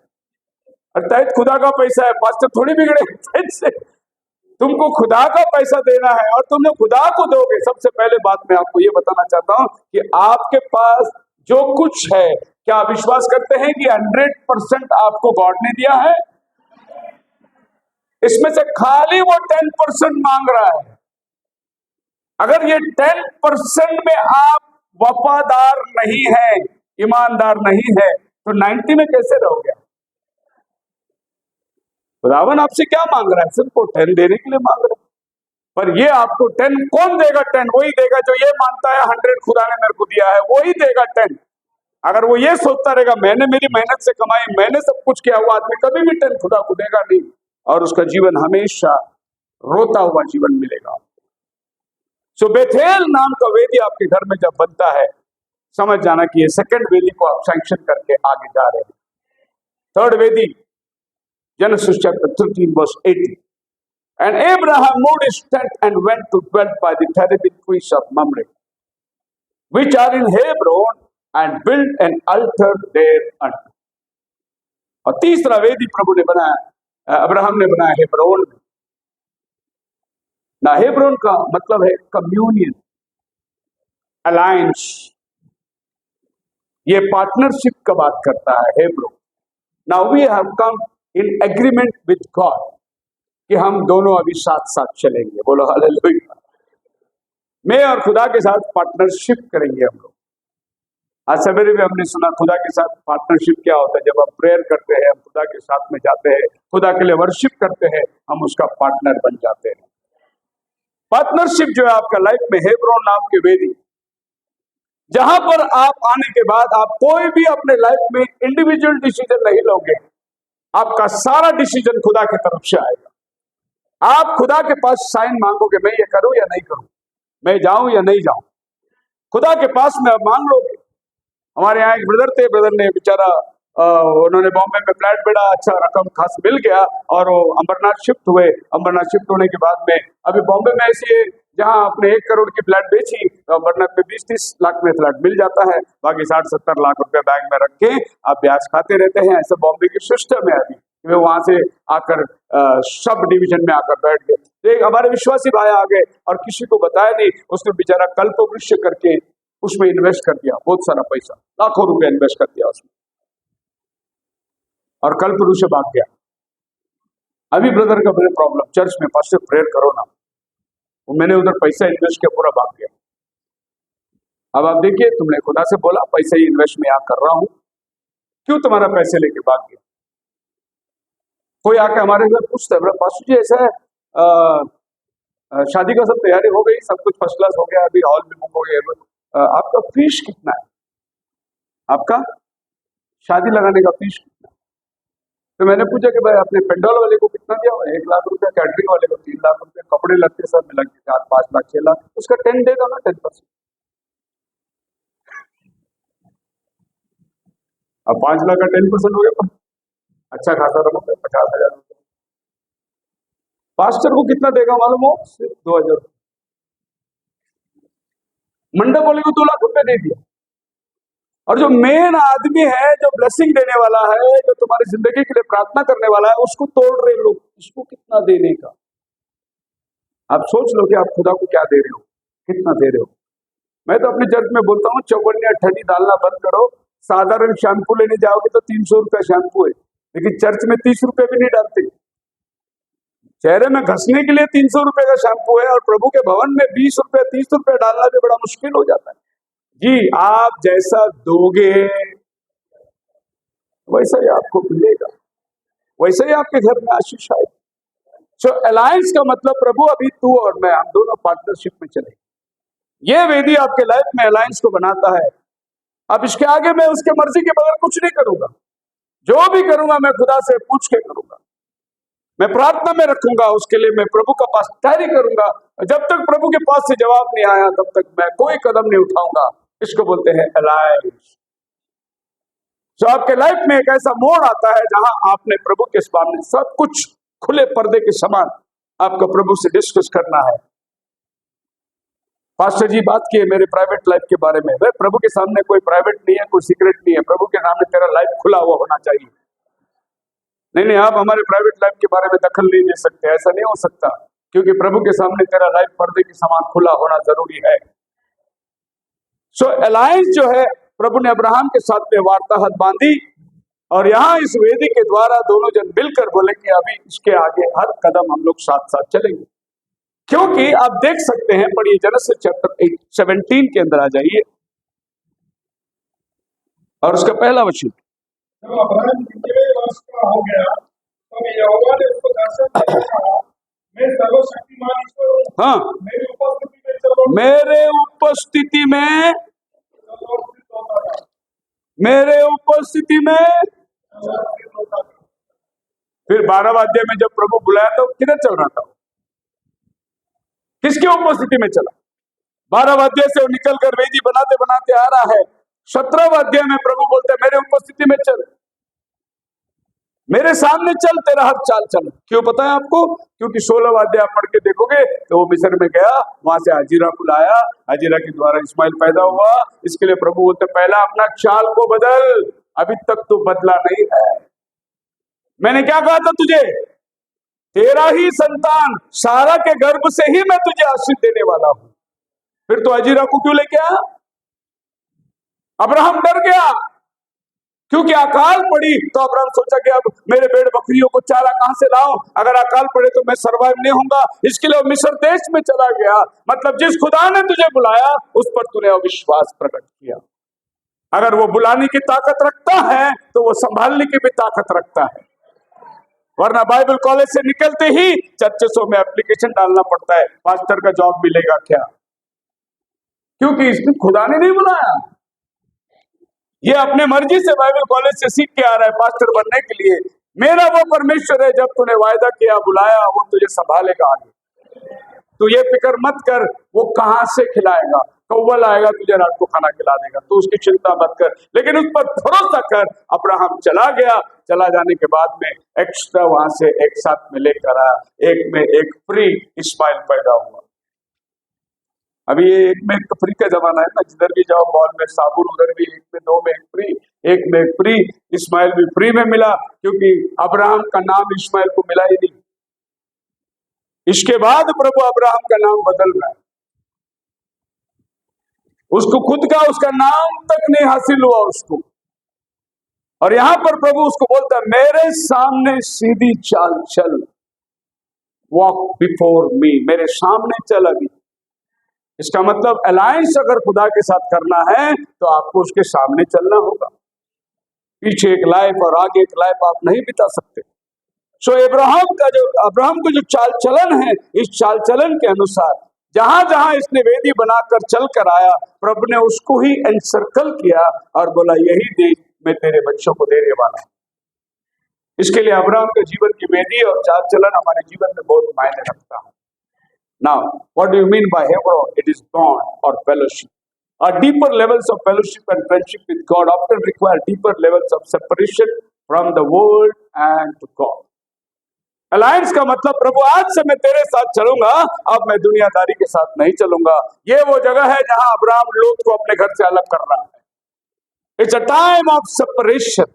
और ताइद खुदा का पैसा है, पास्टर थोड़ी बिगड़े ताइद से। तुमको खुदा का पैसा देना है और तुमने खुदा को दोगे। सबसे पहले बात मैं आपको ये बताना चाहता हूं कि आपके पास जो कुछ है, क्या आप विश्वास करते हैं कि 100% आपको गॉड ने दिया है? इसमें से खाली वो 10% मांग रहा है। अगर ये 10% में आप वफादार नहीं है, ईमानदार नहीं है, तो 90 में कैसे रहोगे? खुदावन आपसे क्या मांग रहा है? सिर्फ वो 10 देने के लिए मांग रहा है। पर ये आपको 10 कौन देगा? 10 वही देगा जो ये मानता है 100 खुदा ने मेरे को दिया है, वही देगा 10। अगर वो ये सोचता रहेगा मैंने मेरी मेहनत से कमाई, मैंने सब कुछ किया, हुआ आदमी कभी भी 10 खुदा को देगा नहीं, और उसका जीवन हमेशा रोता हुआ जीवन मिलेगा। सो बेथेल नाम का वेदी आपके घर में जब बनता है, समझ जाना कि ये सेकंड वेदी को आप सैंक्शन करके आगे जा रहे हैं। थर्ड वेदी, Genesis chapter 13 verse 18. And Abraham moved his tent and went to dwell by the terebinth trees of Mamre, which are in Hebron, and built an altar there unto. और तीसरा वेदी प्रभु ने बनाया, अब्राहम ने बनाया हेब्रोन में। ना हेब्रोन का मतलब है कम्युनियन, अलायंस, ये पार्टनरशिप का बात करता है Hebron. Now we have come in agreement with God कि हम दोनों अभी साथ साथ चलेंगे। बोलो हालेलुया। मैं और खुदा के साथ पार्टनरशिप करेंगे हम लोग। आज सवेरे भी हमने सुना खुदा के साथ पार्टनरशिप क्या होता है। जब हम प्रेयर करते हैं, हम खुदा के साथ में जाते हैं, खुदा के लिए वर्शिप करते हैं, हम उसका पार्टनर बन जाते हैं। पार्टनरशिप जो है आपका लाइफ में, हेब्रोन नाम के वेदी, जहां पर आप आने के बाद आप कोई भी अपने लाइफ में इंडिविजुअल डिसीजन नहीं लोगे, आपका सारा डिसीजन खुदा की तरफ से आएगा। आप खुदा के पास साइन मांगोगे, मैं ये करूं या नहीं करूं, मैं जाऊं या नहीं जाऊं, खुदा के पास में आप मांग लोगे। हमारे यहाँ एक ब्रदर थे, ब्रदर ने बेचारा उन्होंने बॉम्बे में फ्लैट बड़ा अच्छा रकम खास मिल गया और वो अंबरनाथ शिफ्ट हुए। अंबरनाथ शिफ्ट होने के बाद में अभी बॉम्बे में ऐसी है जहां आपने 1 करोड़ की फ्लैट बेची तो अंबरनाथ में 20-30 लाख में फ्लैट मिल जाता है, बाकी 60-70 लाख रुपए बैंक में रख के आप ब्याज खाते रहते हैं। ऐसे बॉम्बे की सिस्टम है अभी। वे वहां से आकर सब डिवीजन में आकर बैठ गए। तो एक हमारे विश्वासी भाई आ गए और किसी को बताया नहीं, उसने बेचारा कल्प वृक्ष करके उसमें इन्वेस्ट कर दिया, बहुत सारा पैसा, लाखों रुपया इन्वेस्ट कर दिया उसमें, और कल्प वृक्ष भाग गया। अभी ब्रदर का बड़े प्रॉब्लम, चर्च में पास्टर प्रेयर करो ना, वो मैंने उधर पैसा इन्वेस्ट किया, पूरा भाग गया। अब आप देखिए, तुमने खुदा से बोला पैसा ही इन्वेस्ट मैं यहाँ कर रहा हूं, क्यों तुम्हारा पैसे लेके भाग गया? कोई आके हमारे घर पूछता है, पास्टर जी ऐसा है, शादी का सब तैयारी हो गई, सब कुछ फर्स्ट क्लास हो गया, अभी हॉल में बुक हो गया, आपका फीस कितना है? आपका शादी लगाने का फीस कितना है? तो मैंने पूछा कि भाई आपने पेंडोल वाले को कितना दिया? 1 लाख रुपया, कैटरिंग वाले को 3 लाख रुपया, कपड़े लगते सब मिला के 4-5 लाख 6 लाख, उसका 10 देगा ना, 10%। अब 5 लाख का 10% हो गया, अच्छा खासा रकम है, 50,000 रुपये। पास्टर को कितना देगा मालूम हो? सिर्फ 2,000। मंडप वाले को 2 लाख रुपए दे दिया। और जो मेन आदमी है, जो ब्लेसिंग देने वाला है, जो तुम्हारी जिंदगी के लिए प्रार्थना करने वाला है, उसको तोड़ रहे लोग। इसको कितना देने का? आप सोच लो कि आप खुदा को क्या दे रहे हो, कितना दे रहे हो। मैं तो अपने चर्च में बोलता हूँ, चौबन्नी अठन्नी डालना बंद करो। साधारण शैम्पू लेने जाओगे तो 300 रुपया शैम्पू है, लेकिन चर्च में 30 रुपए भी नहीं डालते। चेहरे में घसने के लिए 300 रुपए का शैम्पू है, और प्रभु के भवन में 20 रुपए 30 रुपए डालना भी बड़ा मुश्किल हो जाता है। जी, आप जैसा दोगे वैसा ही आपको मिलेगा, वैसे ही आपके घर में आशीष आएगी। सो अलायंस का मतलब, प्रभु अभी तू और मैं, हम दोनों पार्टनरशिप में चले। ये वेदी आपके लाइफ में अलायंस को बनाता है। अब इसके आगे मैं उसके मर्जी के बगैर कुछ नहीं करूंगा। जो भी करूंगा मैं खुदा से पूछ के करूंगा, मैं प्रार्थना में रखूंगा, उसके लिए मैं प्रभु का पास तैयारी करूंगा। जब तक प्रभु के पास से जवाब नहीं आया तब तक मैं कोई कदम नहीं उठाऊंगा। इसको बोलते हैं अलायंस। तो आपके लाइफ में एक ऐसा मोड़ आता है जहां आपने प्रभु के सामने सब कुछ खुले पर्दे के समान आपको प्रभु से डिस्कस करना है। पास्टर जी बात किए मेरे प्राइवेट लाइफ के बारे में। भाई, प्रभु के सामने कोई प्राइवेट नहीं है, कोई सीक्रेट नहीं है। प्रभु के सामने तेरा लाइफ खुला हुआ होना चाहिए। नहीं, आप हमारे प्राइवेट लाइफ के बारे में दखल नहीं दे सकते, ऐसा नहीं हो सकता, क्योंकि प्रभु के सामने तेरा लाइफ पर्दे के समान खुला होना जरूरी है। सो अलायंस जो है, प्रभु ने अब्राहम के साथ में वार्ताहत बांधी, और यहाँ इस वेदी के द्वारा दोनों जन मिलकर बोले कि अभी इसके आगे हर कदम हम लोग साथ साथ चलेंगे। क्योंकि आप देख सकते हैं, पढ़िए जेनेसिस चैप्टर 17 के अंदर आ जाइए और उसका पहला वचन। जब अब्राहम 90 वर्ष का हो गया तब यहोवा ने उसको दर्शन देकर कहा, मैं सर्वशक्तिमान ईश्वर हूँ, हाँ, मेरी उपस्थिति में चलो। मेरे उपस्थिति में, चलो स्थित होता था, मेरे उपस्थिति में। चलो स्थित होता था। फिर 12वां अध्याय में जब प्रभु बुलाया तो किधर चल रहा था? किसकी उपस्थिति में चला? 12वां अध्याय से वो निकल कर वेदी बनाते बनाते आ रहा है। 17वां अध्याय में प्रभु बोलते हैं मेरे उपस्थिति में चल, मेरे सामने चल, तेरा हर चाल चल। क्यों पता है आपको? क्योंकि 16वां अध्याय पढ़ के देखोगे तो वो मिस्र में गया, वहां से हाजिरा को लाया, हाजिरा के द्वारा इस्माइल पैदा हुआ। इसके लिए प्रभु बोलते पहला अपना चाल को बदल, अभी तक तो बदला नहीं है। मैंने क्या कहा था तुझे? तेरा ही संतान सारा के गर्भ से ही मैं तुझे आशीष देने वाला हूं। फिर तो हाजिरा को क्यों लेके आया? अब्राहम डर गया क्योंकि अकाल पड़ी। तो अब्राहम सोचा कि अब मेरे भेड़ बकरियों को चारा कहां से लाऊं, अगर अकाल पड़े तो मैं सर्वाइव नहीं होऊंगा। इसके लिए मिस्र देश में चला गया। मतलब जिस खुदा ने तुझे बुलाया उस पर तूने अविश्वास प्रकट किया। अगर वो बुलाने की ताकत रखता है तो वो संभालने की भी ताकत रखता है, वरना बाइबल कॉलेज से निकलते ही चर्चों में एप्लीकेशन डालना पड़ता है, पास्टर का जॉब मिलेगा क्या? क्योंकि इसमें खुदा ने नहीं बुलाया। ये अपने मर्जी से बाइबल कॉलेज से सीख के आ रहा है पास्टर बनने के लिए। मेरा वो परमेश्वर है, जब तूने वायदा किया बुलाया, वो तुझे संभालेगा आगे। तू ये फिक्र मत कर वो कहां से खिलाएगा, कौवल आएगा तुझे रात को खाना खिला देगा, तू उसकी चिंता मत कर, लेकिन उस पर भरोसा कर। अब्राहम चला गया, चला जाने के बाद में एक्स्ट्रा वहां से एक साथ में लेकर आया, एक में एक फ्री इस्माइल पैदा हुआ। अभी ये एक में एक फ्री का जमाना है ना, जिधर भी जाओ मॉल में साबुन, उधर भी एक में दो में एक फ्री, एक में एक फ्री। इस्माइल भी फ्री में मिला क्योंकि अब्राहम का नाम इस्माइल को मिला ही नहीं। इसके बाद प्रभु अब्राहम का नाम बदल रहा है, उसको खुद का उसका नाम तक नहीं हासिल हुआ उसको। और यहां पर प्रभु उसको बोलता है मेरे सामने सीधी चाल चल, वॉक बिफोर मी, मेरे सामने चल। अभी इसका मतलब अलायंस अगर खुदा के साथ करना है तो आपको उसके सामने चलना होगा। पीछे एक लाइफ और आगे एक लाइफ आप नहीं बिता सकते। सो अब्राहम का जो चाल चलन है, इस चाल चलन के अनुसार जहां जहां इसने वेदी बनाकर चल कर आया, प्रभु ने उसको ही एनसर्कल किया और बोला यही देश मैं तेरे बच्चों को देने वाला हूं। इसके लिए अब्राहम के जीवन की वेदी और चाल चलन हमारे जीवन में बहुत मायने रखता है। Now, what do you mean by Hebron? It is bond or fellowship. Our deeper levels of fellowship and friendship with God often require deeper levels of separation from the world and to God. Alliance का मतलब प्रभु आज से मैं तेरे साथ चलूंगा, अब मैं दुनियादारी के साथ नहीं चलूंगा। ये वो जगह है जहां अब्राहम लोत को अपने घर से अलग कर रहा है। It's a time of separation.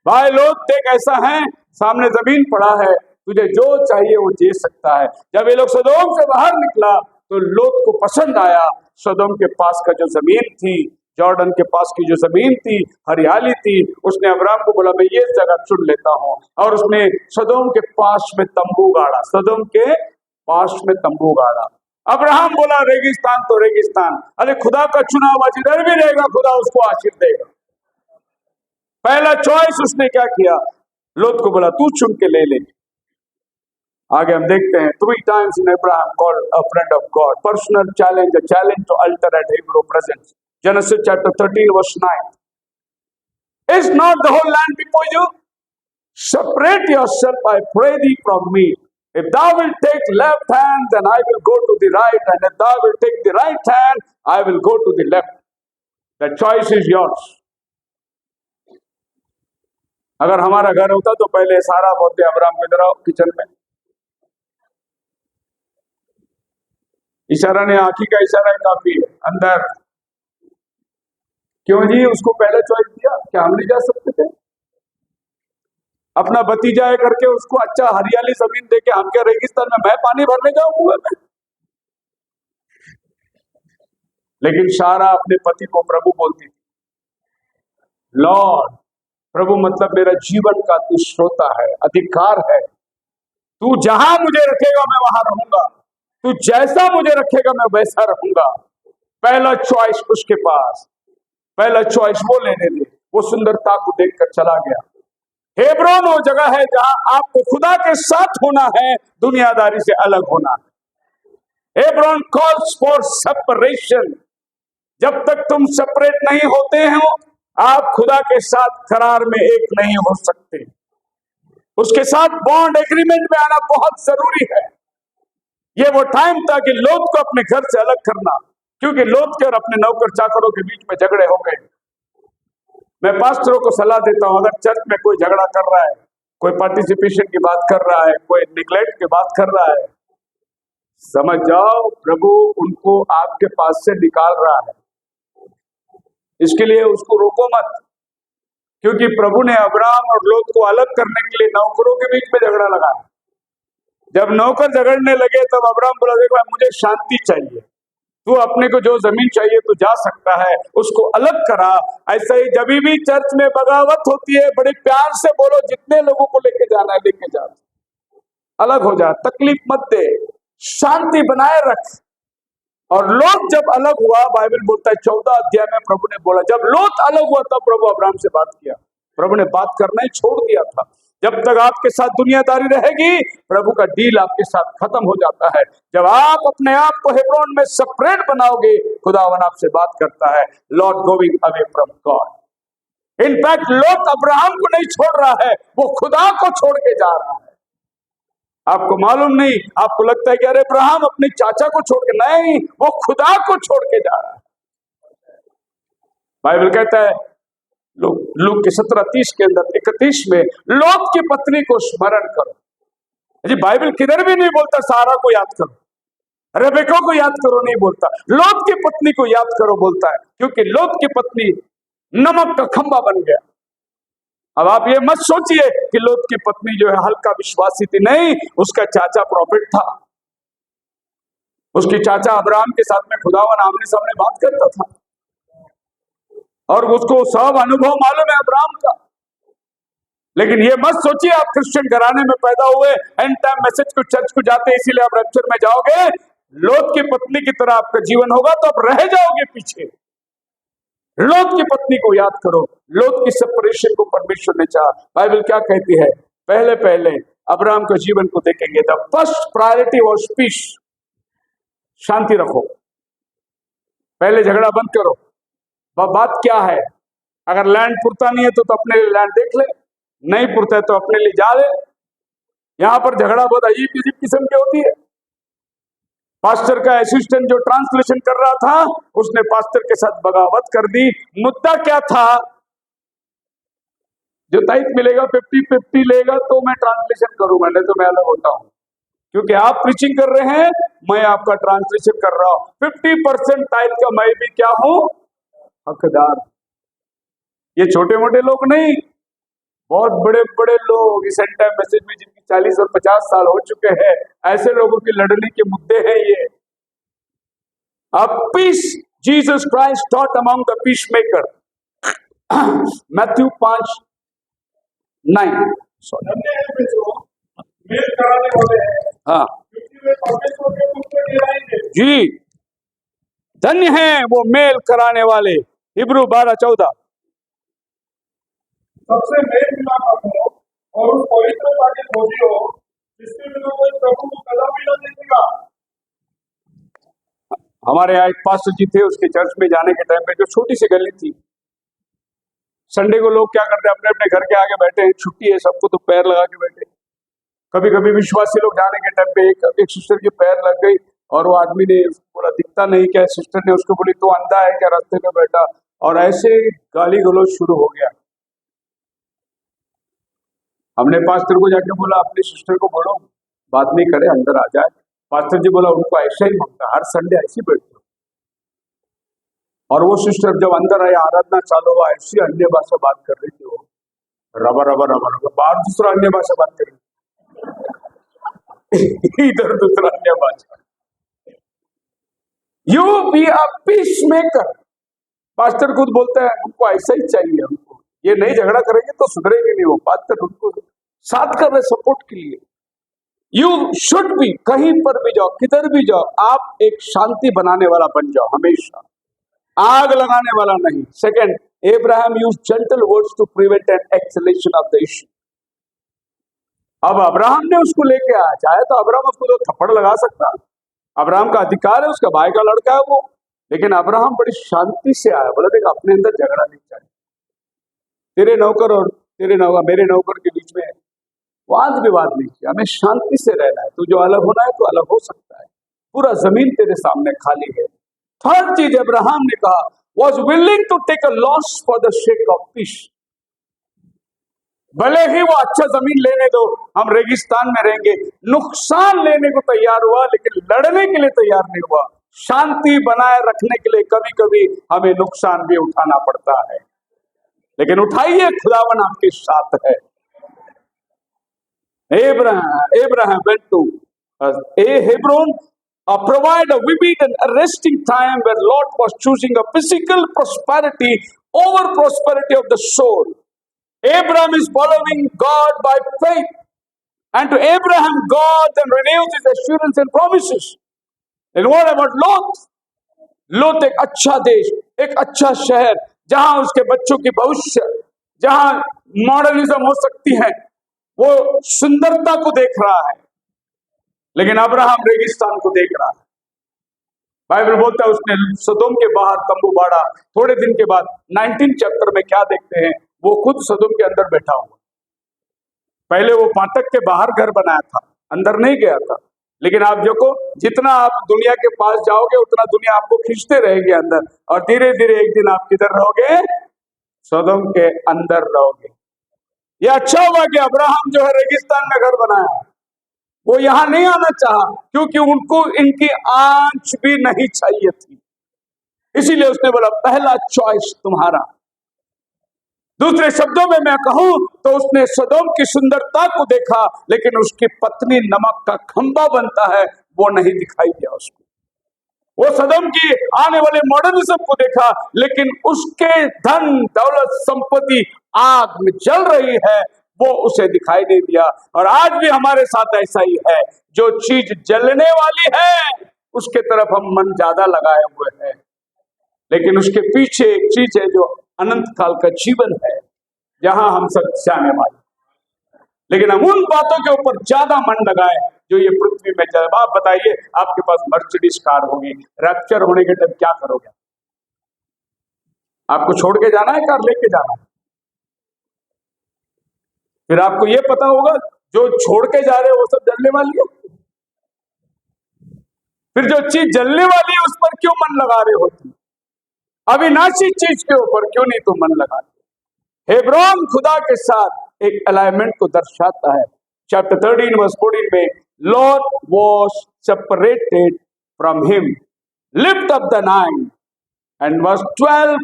भाई लोत देख ऐसा है, सामने जमीन पड़ा है, तुझे जो चाहिए वो दे सकता है। जब ये लोग सदोम से बाहर निकला तो लोत को पसंद आया। सदोम के पास का जो जमीन थी, जॉर्डन के पास की जो जमीन थी, हरियाली थी, उसने अब्राहम को बोला मैं ये जगह चुन लेता हूं। और उसने सदोम के पास में तंबू गाड़ा, सदोम के पास में तंबू गाड़ा। अब्राहम बोला रेगिस्तान तो रेगिस्तान, अरे खुदा का चुना हुआ जिधर भी रहेगा खुदा उसको आशीष देगा। पहला चॉइस उसने क्या किया? लोत को बोला तू चुन के ले ले। आगे हम देखते हैं 3 times in Abraham called a friend of God. Personal challenge, a challenge to alter at Hebrew presence. Genesis chapter 13 verse 9. Is not the whole land before you? Separate yourself, I pray thee, from me. If thou wilt take left hand, then I will go to the right, and if thou wilt take the right hand, I will go to the left. The choice is yours. अगर हमारा घर होता तो पहले सारा बोलते Abraham के इधर आओ किचन में। इशारा ने आंखी का इशारा काफी है, अंदर। क्यों जी? उसको पहले चॉइस दिया, क्या हम नहीं जा सकते थे? अपना भतीजा है करके उसको अच्छा हरियाली जमीन देके हम क्या रेगिस्तान में मैं पानी भरने जाऊं कुएं में? लेकिन सारा अपने पति को प्रभु बोलती थी, लॉर्ड। प्रभु मतलब मेरा जीवन का तू श्रोता है, अधिकार है, तू जहां मुझे रखेगा मैं वहां रहूंगा। तू जैसा मुझे रखेगा मैं वैसा रहूंगा। पहला चॉइस उसके पास, पहला चॉइस वो लेने दे। वो सुंदरता को देखकर चला गया। हेब्रोन वो जगह है जहां आपको खुदा के साथ होना है, दुनियादारी से अलग होना है। Hebron calls for separation. जब तक तुम सेपरेट नहीं होते हो, आप खुदा के साथ करार में एक नहीं हो सकते। उसके साथ बॉन्ड एग्रीमेंट में आना बहुत जरूरी है। ये वो टाइम था कि लोत को अपने घर से अलग करना, क्योंकि लोत के और अपने नौकर चाकरों के बीच में झगड़े हो गए। मैं पास्टरों को सलाह देता हूं, अगर चर्च में कोई झगड़ा कर रहा है, कोई पार्टिसिपेशन की बात कर रहा है, कोई निग्लेक्ट की बात कर रहा है, समझ जाओ प्रभु उनको आपके पास से निकाल रहा है। इसके लिए उसको रोको मत, क्योंकि प्रभु ने अब्राहम और लोत को अलग करने के लिए नौकरों के बीच में झगड़ा लगाया। जब नौकर झगड़ने लगे तब अब्राहम बोला, देखो मुझे शांति चाहिए, तू अपने को जो जमीन चाहिए तू जा सकता है, उसको अलग करा। ऐसा ही जब भी चर्च में बगावत होती है, बड़े प्यार से बोलो, जितने लोगों को लेके जाना है लेके जा, अलग हो जा, तकलीफ मत दे, शांति बनाए रख। और लोत जब अलग हुआ, बाइबल बोलता है 14 अध्याय में प्रभु ने बोला, जब लोत अलग हुआ तब प्रभु अब्राहम से बात किया। प्रभु ने बात करना ही छोड़ दिया था। जब तक आपके साथ दुनियादारी रहेगी, प्रभु का डील आपके साथ खत्म हो जाता है। जब आप अपने आप को हेब्रोन में सेपरेट बनाओगे, खुदावन आपसे बात करता है, Lord going away from God. In fact लोत अब्राहम को नहीं छोड़ रहा है, वो खुदा को छोड़ के जा रहा है। आपको मालूम नहीं, आपको लगता है कि अरे अब्राहम अपने चाचा को छोड़ के, नहीं, वो खुदा को छोड़ के जा रहा है। बाइबल कहता है लूक के 17:30 के अंदर 31 में, लोत की पत्नी को स्मरण करो। जी बाइबल किधर भी नहीं बोलता सारा को याद करो, रेबेका को याद करो, नहीं बोलता। लोत की पत्नी को याद करो बोलता है, क्योंकि लोत की पत्नी नमक का खंबा बन गया। अब आप ये मत सोचिए कि लोत की पत्नी जो है हल्का विश्वासी थी, नहीं, उसका चाचा प्रॉफिट था। उसकी चाचा अब्राहम के साथ में खुदावन आमने सामने बात करता था, और उसको सब अनुभव मालूम है अब्राहम का। लेकिन ये मत सोचिए आप क्रिश्चियन घराने में पैदा हुए, एंड टाइम मैसेज को चर्च को जाते हैं इसीलिए आप रैप्चर में जाओगे। लोत की पत्नी की तरह आपका जीवन होगा तो आप रह जाओगे पीछे। लोत की पत्नी को याद करो, लोत की सेपरेशन को परमेश्वर ने चाहा। बाइबल क्या कहती है, पहले पहले अब्राहम के जीवन को देखेंगे, the first priority was peace, शांति रखो, पहले झगड़ा बंद करो। बात क्या है, अगर लैंड पुरता नहीं है तो अपने लिए लैंड देख ले, नहीं पुरता है तो अपने लिए जा ले। यहां पर झगड़ा बहुत अजीब अजीब किस्म की होती है। पास्टर का असिस्टेंट जो ट्रांसलेशन कर रहा था, उसने पास्टर के साथ बगावत कर दी। मुद्दा क्या था, जो ताइक मिलेगा 50-50 लेगा तो मैं ट्रांसलेशन करूंगा, नहीं तो मैं अलग होता हूं, क्योंकि आप प्रीचिंग कर रहे हैं, मैं आपका ट्रांसलेशन कर रहा हूं। 50% ताइक का मैं भी क्या हूं, हकदार। ये छोटे मोटे लोग नहीं, बहुत बड़े बड़े लोग इस एंड टाइम मैसेज में जिनकी 40 और 50 साल हो चुके हैं, ऐसे लोगों की लड़ने के मुद्दे हैं ये। अब peace Jesus Christ taught among the peace maker, Matthew 5:9। मेल कराने वाले हैं, हाँ क्योंकि वे परमेश्वर के पुत्र कहलाएंगे। जी, धन्य हैं वो मेल कराने वाले। हिब्रू 12:14। सबसे मेल मिलाप हो और उस पवित्रता के खोजी हो जिसके बिना कोई प्रभु को कदापि न देखेगा। हमारे यहाँ एक पास्टर जी थे, उसके चर्च में जाने के टाइम पे जो छोटी सी गली थी, संडे को लोग क्या करते हैं, अपने अपने घर के आगे बैठे हैं, छुट्टी है सबको तो पैर लगा के बैठे। कभी कभी विश्वासी लोग जाने के टाइम पे एक सिस्टर के पैर लग गई और वो आदमी ने बोला दिखता नहीं क्या, सिस्टर ने उसको बोली तो अंधा है क्या रास्ते में बैठा, और ऐसे गाली गलौज शुरू हो गया। हमने पास्टर को जाके बोला अपने सिस्टर को बोलो बात नहीं करे, अंदर आ जाए। पास्टर जी बोला उनको ऐसा ही मांगता, हर संडे ऐसी बैठते। और वो सिस्टर जब अंदर आया, आराधना चालू हुआ, ऐसी अन्य भाषा बात कर रही थी, वो रबा रबा रबा रबा, बाहर दूसरा अन्य भाषा बात कर रही इधर दूसरा अन्य भाषा। You be a peace maker. Pastor खुद बोलता है उनको ऐसा ही चाहिए, उनको ये नहीं झगड़ा करेंगे तो सुधरेंगे नहीं। वो पास्टर उनको साथ कर रहे सपोर्ट के लिए। यू शुड बी, कहीं पर भी जाओ, किधर भी जाओ, आप एक शांति बनाने वाला बन जाओ, हमेशा आग लगाने वाला नहीं। Second, Abraham used gentle words to prevent an escalation of the issue. अब अब्राहम ने उसको लेके आया, चाहे तो अब्राहम उसको तो थप्पड़ लगा सकता, अब्राहम का अधिकार है, उसका भाई का लड़का है वो, लेकिन अब्राहम बड़ी शांति से आया, बोला देख अपने अंदर झगड़ा नहीं चाहिए, तेरे नौकर और मेरे नौकर के बीच में वाद विवाद नहीं किया, हमें शांति से रहना है, तू जो अलग होना है तो अलग हो सकता है, पूरा जमीन तेरे सामने खाली है। थर्ड चीज अब्राहम ने कहा, was willing to take a loss for the sake of peace. भले ही वो अच्छा जमीन लेने दो, हम रेगिस्तान में रहेंगे, नुकसान लेने को तैयार हुआ, लेकिन लड़ने के लिए तैयार नहीं हुआ। शांति बनाए रखने के लिए कभी कभी हमें नुकसान भी उठाना पड़ता है, लेकिन उठाइए, खुदावन आपके साथ है। Abraham went to Hebron, provide a vivid and arresting time where Lot was choosing a physical prosperity over prosperity of the soul. Abraham is following God by faith, and to Abraham God then renews his assurance and promises. And what about Lot? Lot एक अच्छा देश, एक अच्छा शहर, जहां उसके बच्चों की भविष्य, जहां मॉडर्निज्म हो सकती है, वो सुंदरता को देख रहा है, लेकिन अब्राहम रेगिस्तान को देख रहा है। बाइबल बोलता है उसने सदोम के बाहर तंबू बाड़ा। थोड़े दिन के बाद 19 चैप्टर में क्या देखते हैं, वो खुद सदोम के अंदर बैठा हुआ। पहले वो फाटक के बाहर घर बनाया था, अंदर नहीं गया था, लेकिन आप देखो जितना आप दुनिया के पास जाओगे उतना दुनिया आपको खींचते रहेगी अंदर, और धीरे धीरे एक दिन आप किधर रहोगे, सदोम के अंदर रहोगे। ये अच्छा हुआ कि अब्राहम जो है रेगिस्तान में घर बनाया, वो यहां नहीं आना चाहा, क्योंकि उनको इनकी आंच भी नहीं चाहिए थी, इसीलिए उसने बोला पहला चॉइस तुम्हारा। दूसरे शब्दों में मैं कहूं तो उसने सदोम की सुंदरता को देखा, लेकिन उसकी पत्नी नमक का खंभा बनता है वो नहीं दिखाई दिया उसको। वो सदोम की आने वाले मॉडर्निज्म को देखा, लेकिन उसके धन दौलत संपत्ति आग में जल रही है वो उसे दिखाई नहीं दिया। और आज भी हमारे साथ ऐसा ही है, जो चीज जलने वाली है उसके तरफ हम मन ज्यादा लगाए हुए हैं, लेकिन उसके पीछे एक चीज है जो अनंत काल का जीवन है, जहां हम सब जाने वाले, लेकिन हम उन बातों के ऊपर ज्यादा मन लगाए जो ये पृथ्वी में चले। आप बताइए, आपके पास मर्सिडीज कार होगी, रैप्चर होने के टाइम क्या करोगे? आपको छोड़ के जाना है, कार लेके जाना है? फिर आपको ये पता होगा जो छोड़ के जा रहे हैं वो सब जलने वाली है, फिर जो चीज जलने वाली है उस पर क्यों मन लगा रहे हो तुम? अविनाशी चीज के ऊपर क्यों नहीं तुम मन लगाते? हेब्रोन खुदा के साथ एक अलाइनमेंट को दर्शाता है। चैप्टर 13 वर्स 14 में Lot was separated from him, lift up the nine, and verse 12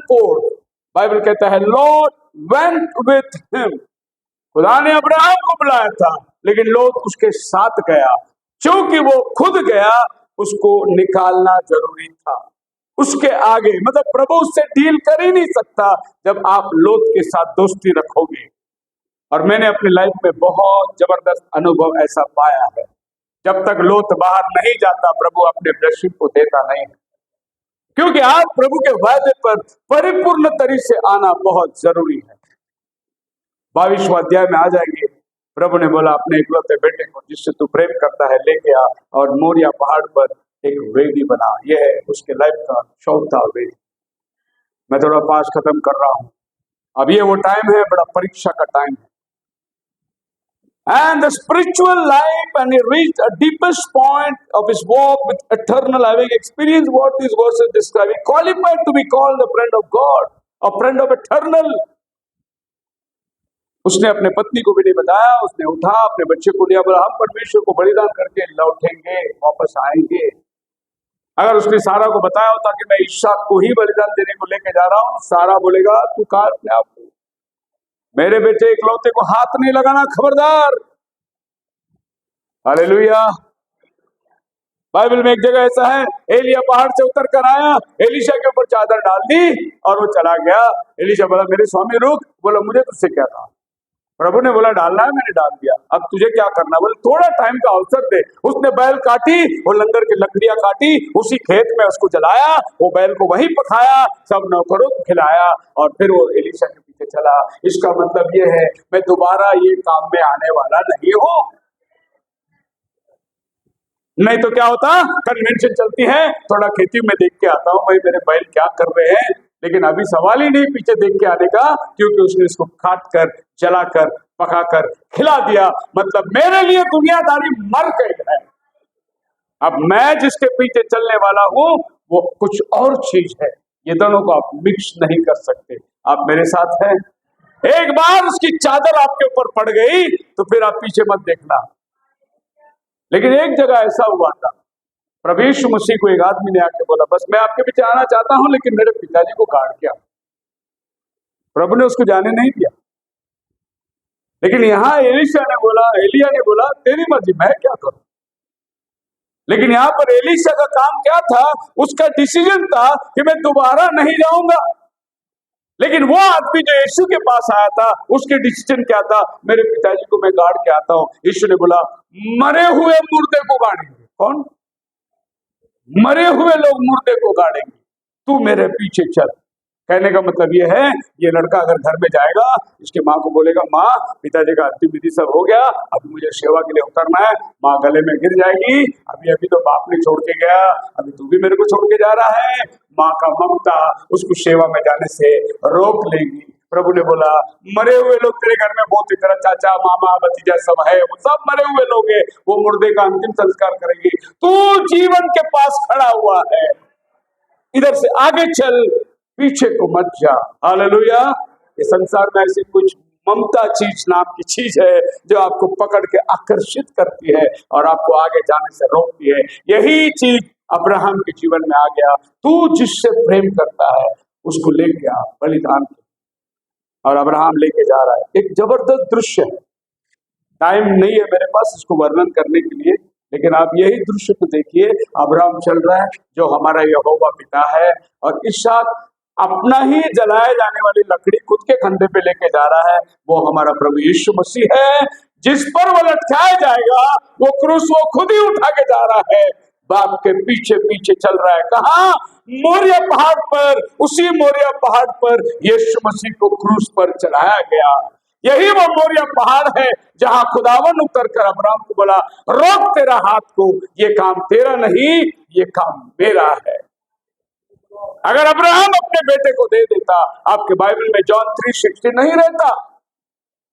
Bible कहता है लॉट वेंट विथ हिम। खुदा ने अब्राहम को बुलाया था, लेकिन लोट उसके साथ गया। क्योंकि वो खुद गया, उसको निकालना जरूरी था। उसके आगे मतलब प्रभु उससे डील कर ही नहीं सकता जब आप लोट के साथ दोस्ती रखोगे। और मैंने अपनी लाइफ में बहुत जबरदस्त अनुभव ऐसा पाया है, जब तक लोट बाहर नहीं जाता प्रभु अपने ब्लेसिंग को देता नहीं है, क्योंकि आप प्रभु के वायदे पर परिपूर्ण तरीके से आना बहुत जरूरी है। 22वां अध्याय में आ जाएंगे। प्रभु ने बोला अपने इकलौते बेटे को जिससे तू प्रेम करता है लेके आ, और मोरिया पहाड़ पर एक वेदी बना। यह है उसके लाइफ का चौथा वेदी। मैं थोड़ा पास खत्म कर रहा हूं। अब ये वो टाइम है, बड़ा परीक्षा का टाइम है। And the spiritual life, and he reached a deepest point of his walk with eternal, having experienced what these verses describe. He qualified to be called a friend of God, a friend of eternal. उसने अपने पत्नी को भी नहीं बताया, उसने उठा अपने बच्चे को लिया, बोला हम परमेश्वर को बलिदान करके लौटेंगे, वापस आएंगे। अगर उसने सारा को बताया होता कि मैं इसहाक को ही बलिदान देने को लेके जा रहा हूं, सारा बोलेगा तू काट अपने आप को, मेरे बेटे इकलौते को हाथ नहीं लगाना, खबरदार। हालेलुया। बाइबल में एक जगह ऐसा है, एलिया पहाड़ से उतर कर आया, एलीशा के ऊपर चादर डाल दी और वो चला गया। एलीशा बोला मेरे स्वामी रुक, बोला मुझे तुझसे क्या था? प्रभु ने बोला डालना है, मैंने डाल दिया, अब तुझे क्या करना? बोले थोड़ा टाइम का अवसर दे। उसने बैल काटी, वो लंगर की लकड़ियां काटी, उसी खेत में उसको जलाया, वो बैल को वहीं पकाया, सब नौकरों को खिलाया और फिर वो एलीशा के पीछे चला। इसका मतलब ये है मैं दोबारा ये काम में आने वाला नहीं हूं। नहीं तो क्या होता, कन्वेंशन चलती है, थोड़ा खेती में देख के आता हूं भाई मेरे बैल क्या कर रहे हैं, लेकिन अभी सवाल ही नहीं पीछे देख के आने का, क्योंकि उसने इसको काट कर, जलाकर, पकाकर खिला दिया। मतलब मेरे लिए दुनियादारी मर गई है। अब मैं जिसके पीछे चलने वाला हूं वो कुछ और चीज है। ये दोनों को आप मिक्स नहीं कर सकते। आप मेरे साथ हैं? एक बार उसकी चादर आपके ऊपर पड़ गई तो फिर आप पीछे मत देखना। लेकिन एक जगह ऐसा हुआ था, प्रभु यीशु मसीह को एक आदमी ने आके बोला बस मैं आपके पीछे आना चाहता हूं, लेकिन मेरे पिताजी को गाड़ के आओ। प्रभु ने उसको जाने नहीं दिया। लेकिन यहां एलिया ने बोला तेरी मर्जी, मैं क्या करूं। लेकिन यहां पर एलीशा का काम क्या था? उसका डिसीजन था कि मैं दोबारा नहीं जाऊंगा। लेकिन वो आदमी जो यीशु के पास आया था उसके डिसीजन क्या था? मेरे पिताजी को मैं गाड़ के आता हूं। यीशु ने बोला मरे हुए मुर्दे को गाड़ेंगे। कौन? मरे हुए लोग मुर्दे को गाड़ेंगे, तू मेरे पीछे चल। कहने का मतलब ये है, ये लड़का अगर घर में जाएगा, इसकी माँ को बोलेगा माँ पिताजी का अंतिम विधि सब हो गया, अभी मुझे सेवा के लिए उतरना है। माँ गले में गिर जाएगी, अभी तो बाप ने छोड़ के गया, अभी तू भी मेरे को छोड़ के जा रहा है। माँ का ममता उसको सेवा में जाने से रोक लेगी। प्रभु ने बोला मरे हुए लोग तेरे घर में बहुत, तेरा चाचा मामा भतीजा सब है, वो सब मरे हुए लोग हैं, वो मुर्दे का अंतिम संस्कार करेंगे। तू जीवन के पास खड़ा हुआ है, इधर से आगे चल, पीछे को मत जा। हालेलुया। ये संसार में ऐसी कुछ ममता चीज नाम की चीज है जो आपको पकड़ के आकर्षित करती है और आपको आगे जाने से रोकती है। यही चीज अब्राहम के जीवन में आ गया। तू जिससे प्रेम करता है उसको लेके आ बलिदान, और अब्राहम लेके जा रहा है। एक जबरदस्त दृश्य है, टाइम नहीं है मेरे पास इसको वर्णन करने के लिए, लेकिन आप यही दृश्य को देखिए। अब्राहम चल रहा है जो हमारा यहोवा पिता है, और इसहाक अपना ही जलाए जाने वाली लकड़ी खुद के कंधे पे लेके जा रहा है। वो हमारा प्रभु यीशु मसीह है, जिस पर वो लटकाया जाएगा, वो क्रूस वो खुद ही उठा के जा रहा है, बाप के पीछे पीछे चल रहा है। कहाँ? मोरिया पहाड़ पर। उसी मोरिया पहाड़ पर यीशु मसीह को क्रूस पर चढ़ाया गया। यही वो मोरिया पहाड़ है जहां खुदावन उतर कर अब्राहम को बोला रोक तेरा हाथ को, ये काम तेरा नहीं, ये काम मेरा है। अगर अब्राहम अपने बेटे को दे देता, आपके बाइबल में जॉन 3:16 नहीं रहता?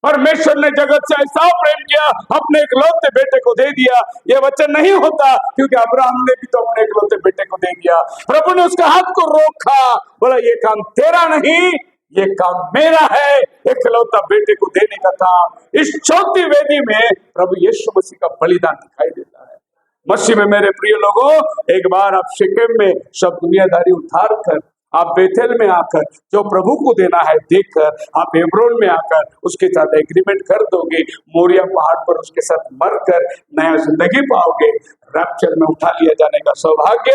परमेश्वर ने जगत से ऐसा प्रेम किया, अपने इकलौते बेटे को दे दिया, ये वचन नहीं होता, क्योंकि अब्राहम ने भी तो अपने इकलौते बेटे को दे दिया। प्रभु ने उसका हाथ को रोका, बोला ये काम तेरा नहीं, ये काम मेरा है। इकलौता बेटे को देने का काम। इस चौथी वेदी में प्रभु यीशु मसीह का बलिदान दिखाई देता है। मसीह में मेरे प्रिय लोगों, एक बार आप शिकेम में सब दुनियादारी उतार कर, आप बेथेल में आकर जो प्रभु को देना है देकर, आप हेब्रोन में आकर उसके साथ एग्रीमेंट कर दोगे, मोरिया पहाड़ पर उसके साथ मरकर नया जिंदगी पाओगे। रैप्चर में उठा लिया जाने का सौभाग्य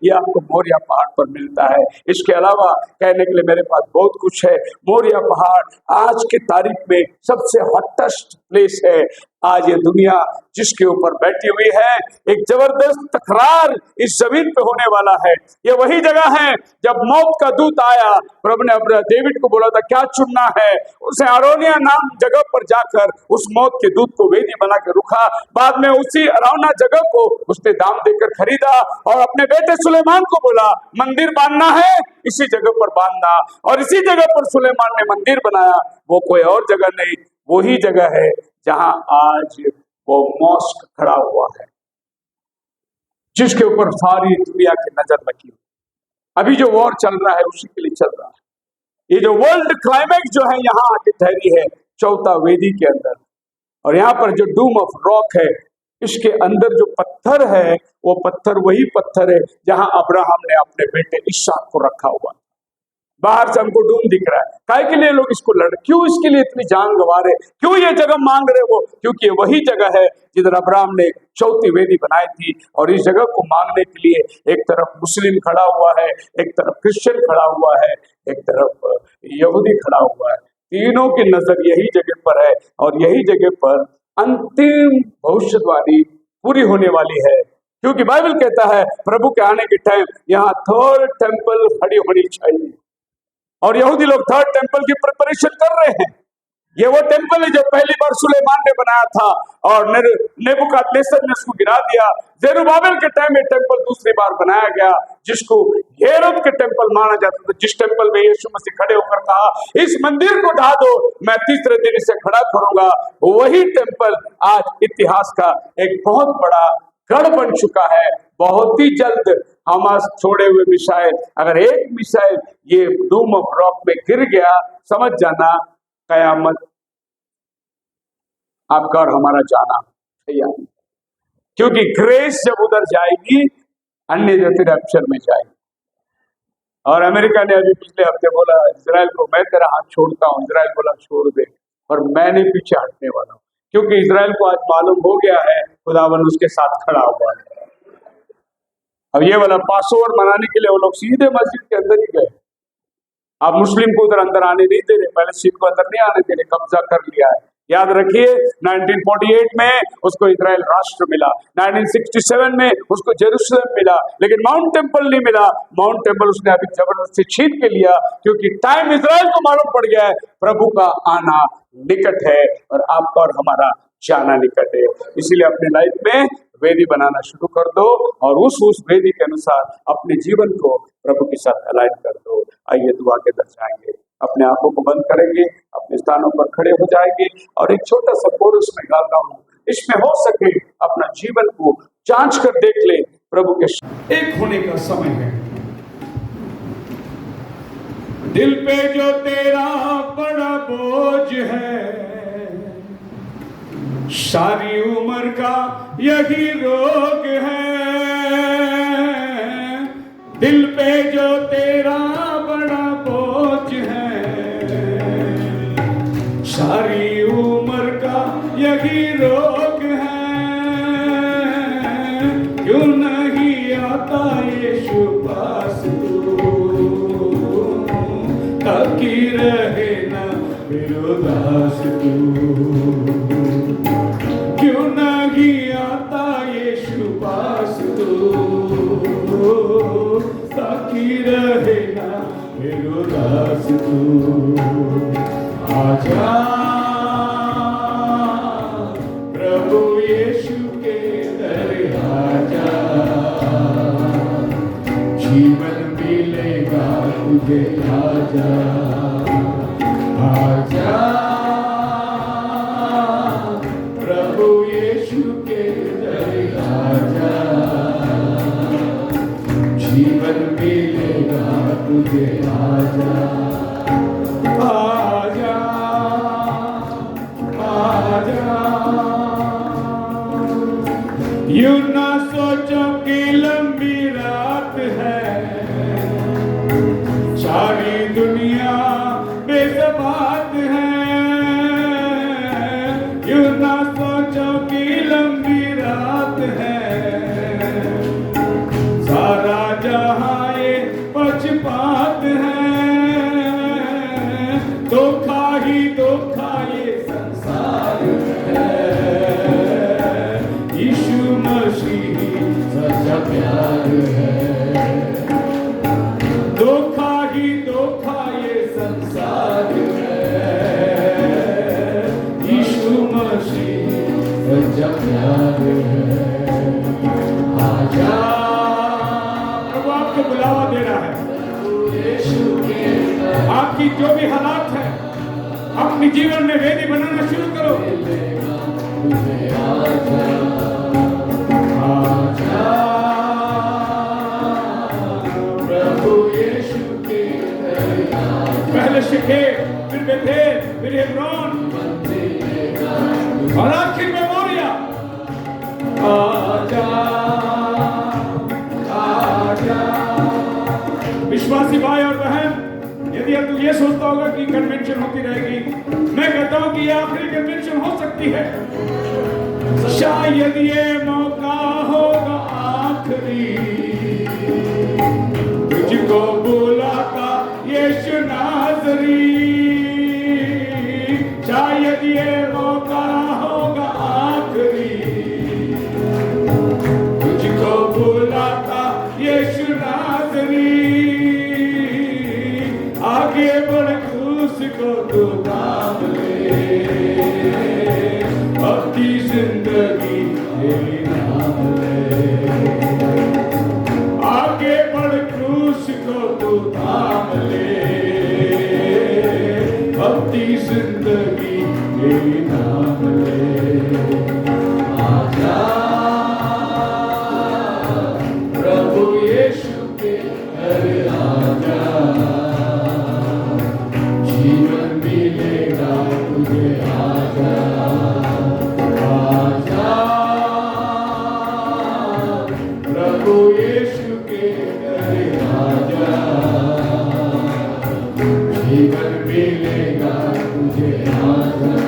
ये आपको मोरिया पहाड़ पर मिलता है। इसके अलावा कहने के लिए मेरे पास बहुत कुछ है। मोरिया पहाड़ आज की तारीख में सबसे हॉटेस्ट प्लेस है। आज ये दुनिया जिसके ऊपर बैठी हुई है, एक जबरदस्त तकरार इस जमीन पे होने वाला है। ये वही जगह है जब मौत का दूत आया, प्रभु ने अपने डेविड को बोला था क्या चुनना है, उसे अरोनिया नाम जगह पर जाकर उस मौत के दूत को वेदी बना के रुका। बाद में उसी अरोना जगह को उसने दाम देकर खरीदा और अपने बेटे सुलेमान को बोला मंदिर बांधना है, इसी जगह पर बांधना, और इसी जगह पर सुलेमान ने मंदिर बनाया। वो कोई और जगह नहीं, वही जगह है जहां आज वो मॉस्क खड़ा हुआ है, जिसके ऊपर सारी दुनिया की नजर लगी। अभी जो वॉर चल रहा है उसी के लिए चल रहा है। ये जो वर्ल्ड क्लाइमेक्स जो है यहाँ आके ठहरी है चौथा वेदी के अंदर, और यहाँ पर जो डूम ऑफ रॉक है, इसके अंदर जो पत्थर है वो पत्थर वही पत्थर है जहां अब्राहम ने अपने बेटे इसहाक को रखा हुआ। बाहर से हमको डूम दिख रहा है, काय के लिए लोग इसको लड़, क्यों इसके लिए इतनी जान गंवा रहे, क्यों ये जगह मांग रहे वो? क्योंकि ये वही जगह है जिधर अब्राहम ने चौथी वेदी बनाई थी। और इस जगह को मांगने के लिए एक तरफ मुस्लिम खड़ा हुआ है, एक तरफ क्रिश्चियन खड़ा हुआ है, एक तरफ यहूदी खड़ा हुआ है। तीनों की नजर यही जगह पर है और यही जगह पर अंतिम भविष्यवाणी पूरी होने वाली है, क्योंकि बाइबल कहता है प्रभु के आने के टाइम यहाँ थर्ड टेम्पल खड़ी होनी चाहिए और यहूदी लोग थर्ड टेम्पल की प्रिपरेशन कर रहे हैं। ये वो टेम्पल है जो पहली बार सुलेमान ने बनाया था और नेबुकदनेस्सर ने उसको गिरा दिया। जेरुब्बाबेल के टाइम में टेम्पल दूसरी बार बनाया गया, जिसको हेरोद के टेम्पल माना जाता था, जिस टेम्पल में यीशु मसीह खड़े होकर कहा इस मंदिर को ढा दो, मैं तीसरे दिन इसे खड़ा करूंगा। वही टेम्पल आज इतिहास का एक बहुत बड़ा गढ़ बन चुका है। बहुत ही जल्द हमास छोड़े हुए मिसाइल, अगर एक मिसाइल ये डूम ऑफ रॉक में गिर गया, समझ जाना कयामत आपका और हमारा जाना तैयार, क्योंकि ग्रेस जब उधर जाएगी अन्य जाति रैप्चर में जाएगी। और अमेरिका ने अभी पिछले हफ्ते बोला इजराइल को मैं तेरा हाथ छोड़ता हूं, इजराइल बोला छोड़ दे, और मैं नहीं पीछे हटने वाला हूं, क्योंकि इजराइल को आज मालूम हो गया है खुदावन उसके साथ खड़ा हुआ है। अब ये वाला पासओवर मनाने के लिए वो लोग सीधे मस्जिद के अंदर ही गए। अब मुस्लिम को उधर अंदर आने नहीं दे रहे, पैलेस्टीन को अंदर नहीं आने दे रहे, कब्जा कर लिया है। याद रखिए 1948 में उसको इजराइल राष्ट्र मिला, 1967 में उसको जेरूशलेम मिला, लेकिन माउंट टेम्पल नहीं मिला। माउंट टेम्पल उसने अभी जबरदस्ती छीन के लिया, क्योंकि टाइम इजराइल को मालूम पड़ गया है प्रभु का आना निकट है और आपका और हमारा जाना निकट है। इसीलिए अपने लाइफ में वेदी बनाना शुरू कर दो और उस वेदी के अनुसार अपने जीवन को प्रभु के साथ अलाइन कर दो। आइए दुआ के दर जाएंगे, अपने आंखों को बंद करेंगे, अपने स्थानों पर खड़े हो जाएंगे और एक छोटा सा कोरस में गाता हूँ, इसमें हो सके अपना जीवन को जांच कर देख ले। प्रभु के एक होने का समय है। दिल पे जो तेरा बड़ा बोझ है, सारी उम्र का यही रोग है। दिल पे जो तेरा बड़ा बोझ है, सारी उम्र का यही रोग है। क्यों नहीं आता यीशु पास तू, ताकि रहे ना उदास तू। क्यों नहीं आता यीशु पास तू, ताकि रहे ना उदास तू। आजा प्रभु यीशु के दर आजा, जीवन मिलेगा तुझे। आजा आजा प्रभु यीशु के दर आजा, जीवन मिलेगा तुझे। आजा आजा आजा। यूं ना सोचो कि लंबी रात है, सारी दुनिया बेज़बात है। यूं ना सोचो कि लंबी रात है, सारा जहां ये पक्षपात है। धोखा ही धोखा ये संसार है, यीशु मसीह सच्चा प्यार है। धोखा ही धोखा ये संसार है, यीशु मसीह सच्चा प्यार है। आजा प्रभु आपको बुलावा दे रहा है। आपकी जो भी हालात है, अपने जीवन में वेदी बनाना शुरू करो। आजा प्रभु यीशु के पहले शिखे, फिर बेथेल, फिर हेब्रोन और आखिर में मोरिया। आजा आजा। विश्वासी भाई और बहन, यदि अब तू ये सोचता होगा कि कन्वेंशन होती रहेगी, मैं कहता हूं कि ये आखिरी कन्वेंशन हो सकती है। शायद ये मौका होगा आखिरी, तुझको बुलाता यीशु नाज़री। आगे बढ़ क्रूस को तू थाम ले, अपनी जिंदगी तेरी नाम ले। आगे बढ़ क्रूस को तू थाम ले, अपनी जिंदगी तेरी नाम ले। आजा प्रभु यीशु के घर आजा, जीवन मिलेगा तुझे। आजा आजा प्रभु यीशु के घर आजा, जीवन मिलेगा तुझे। आजा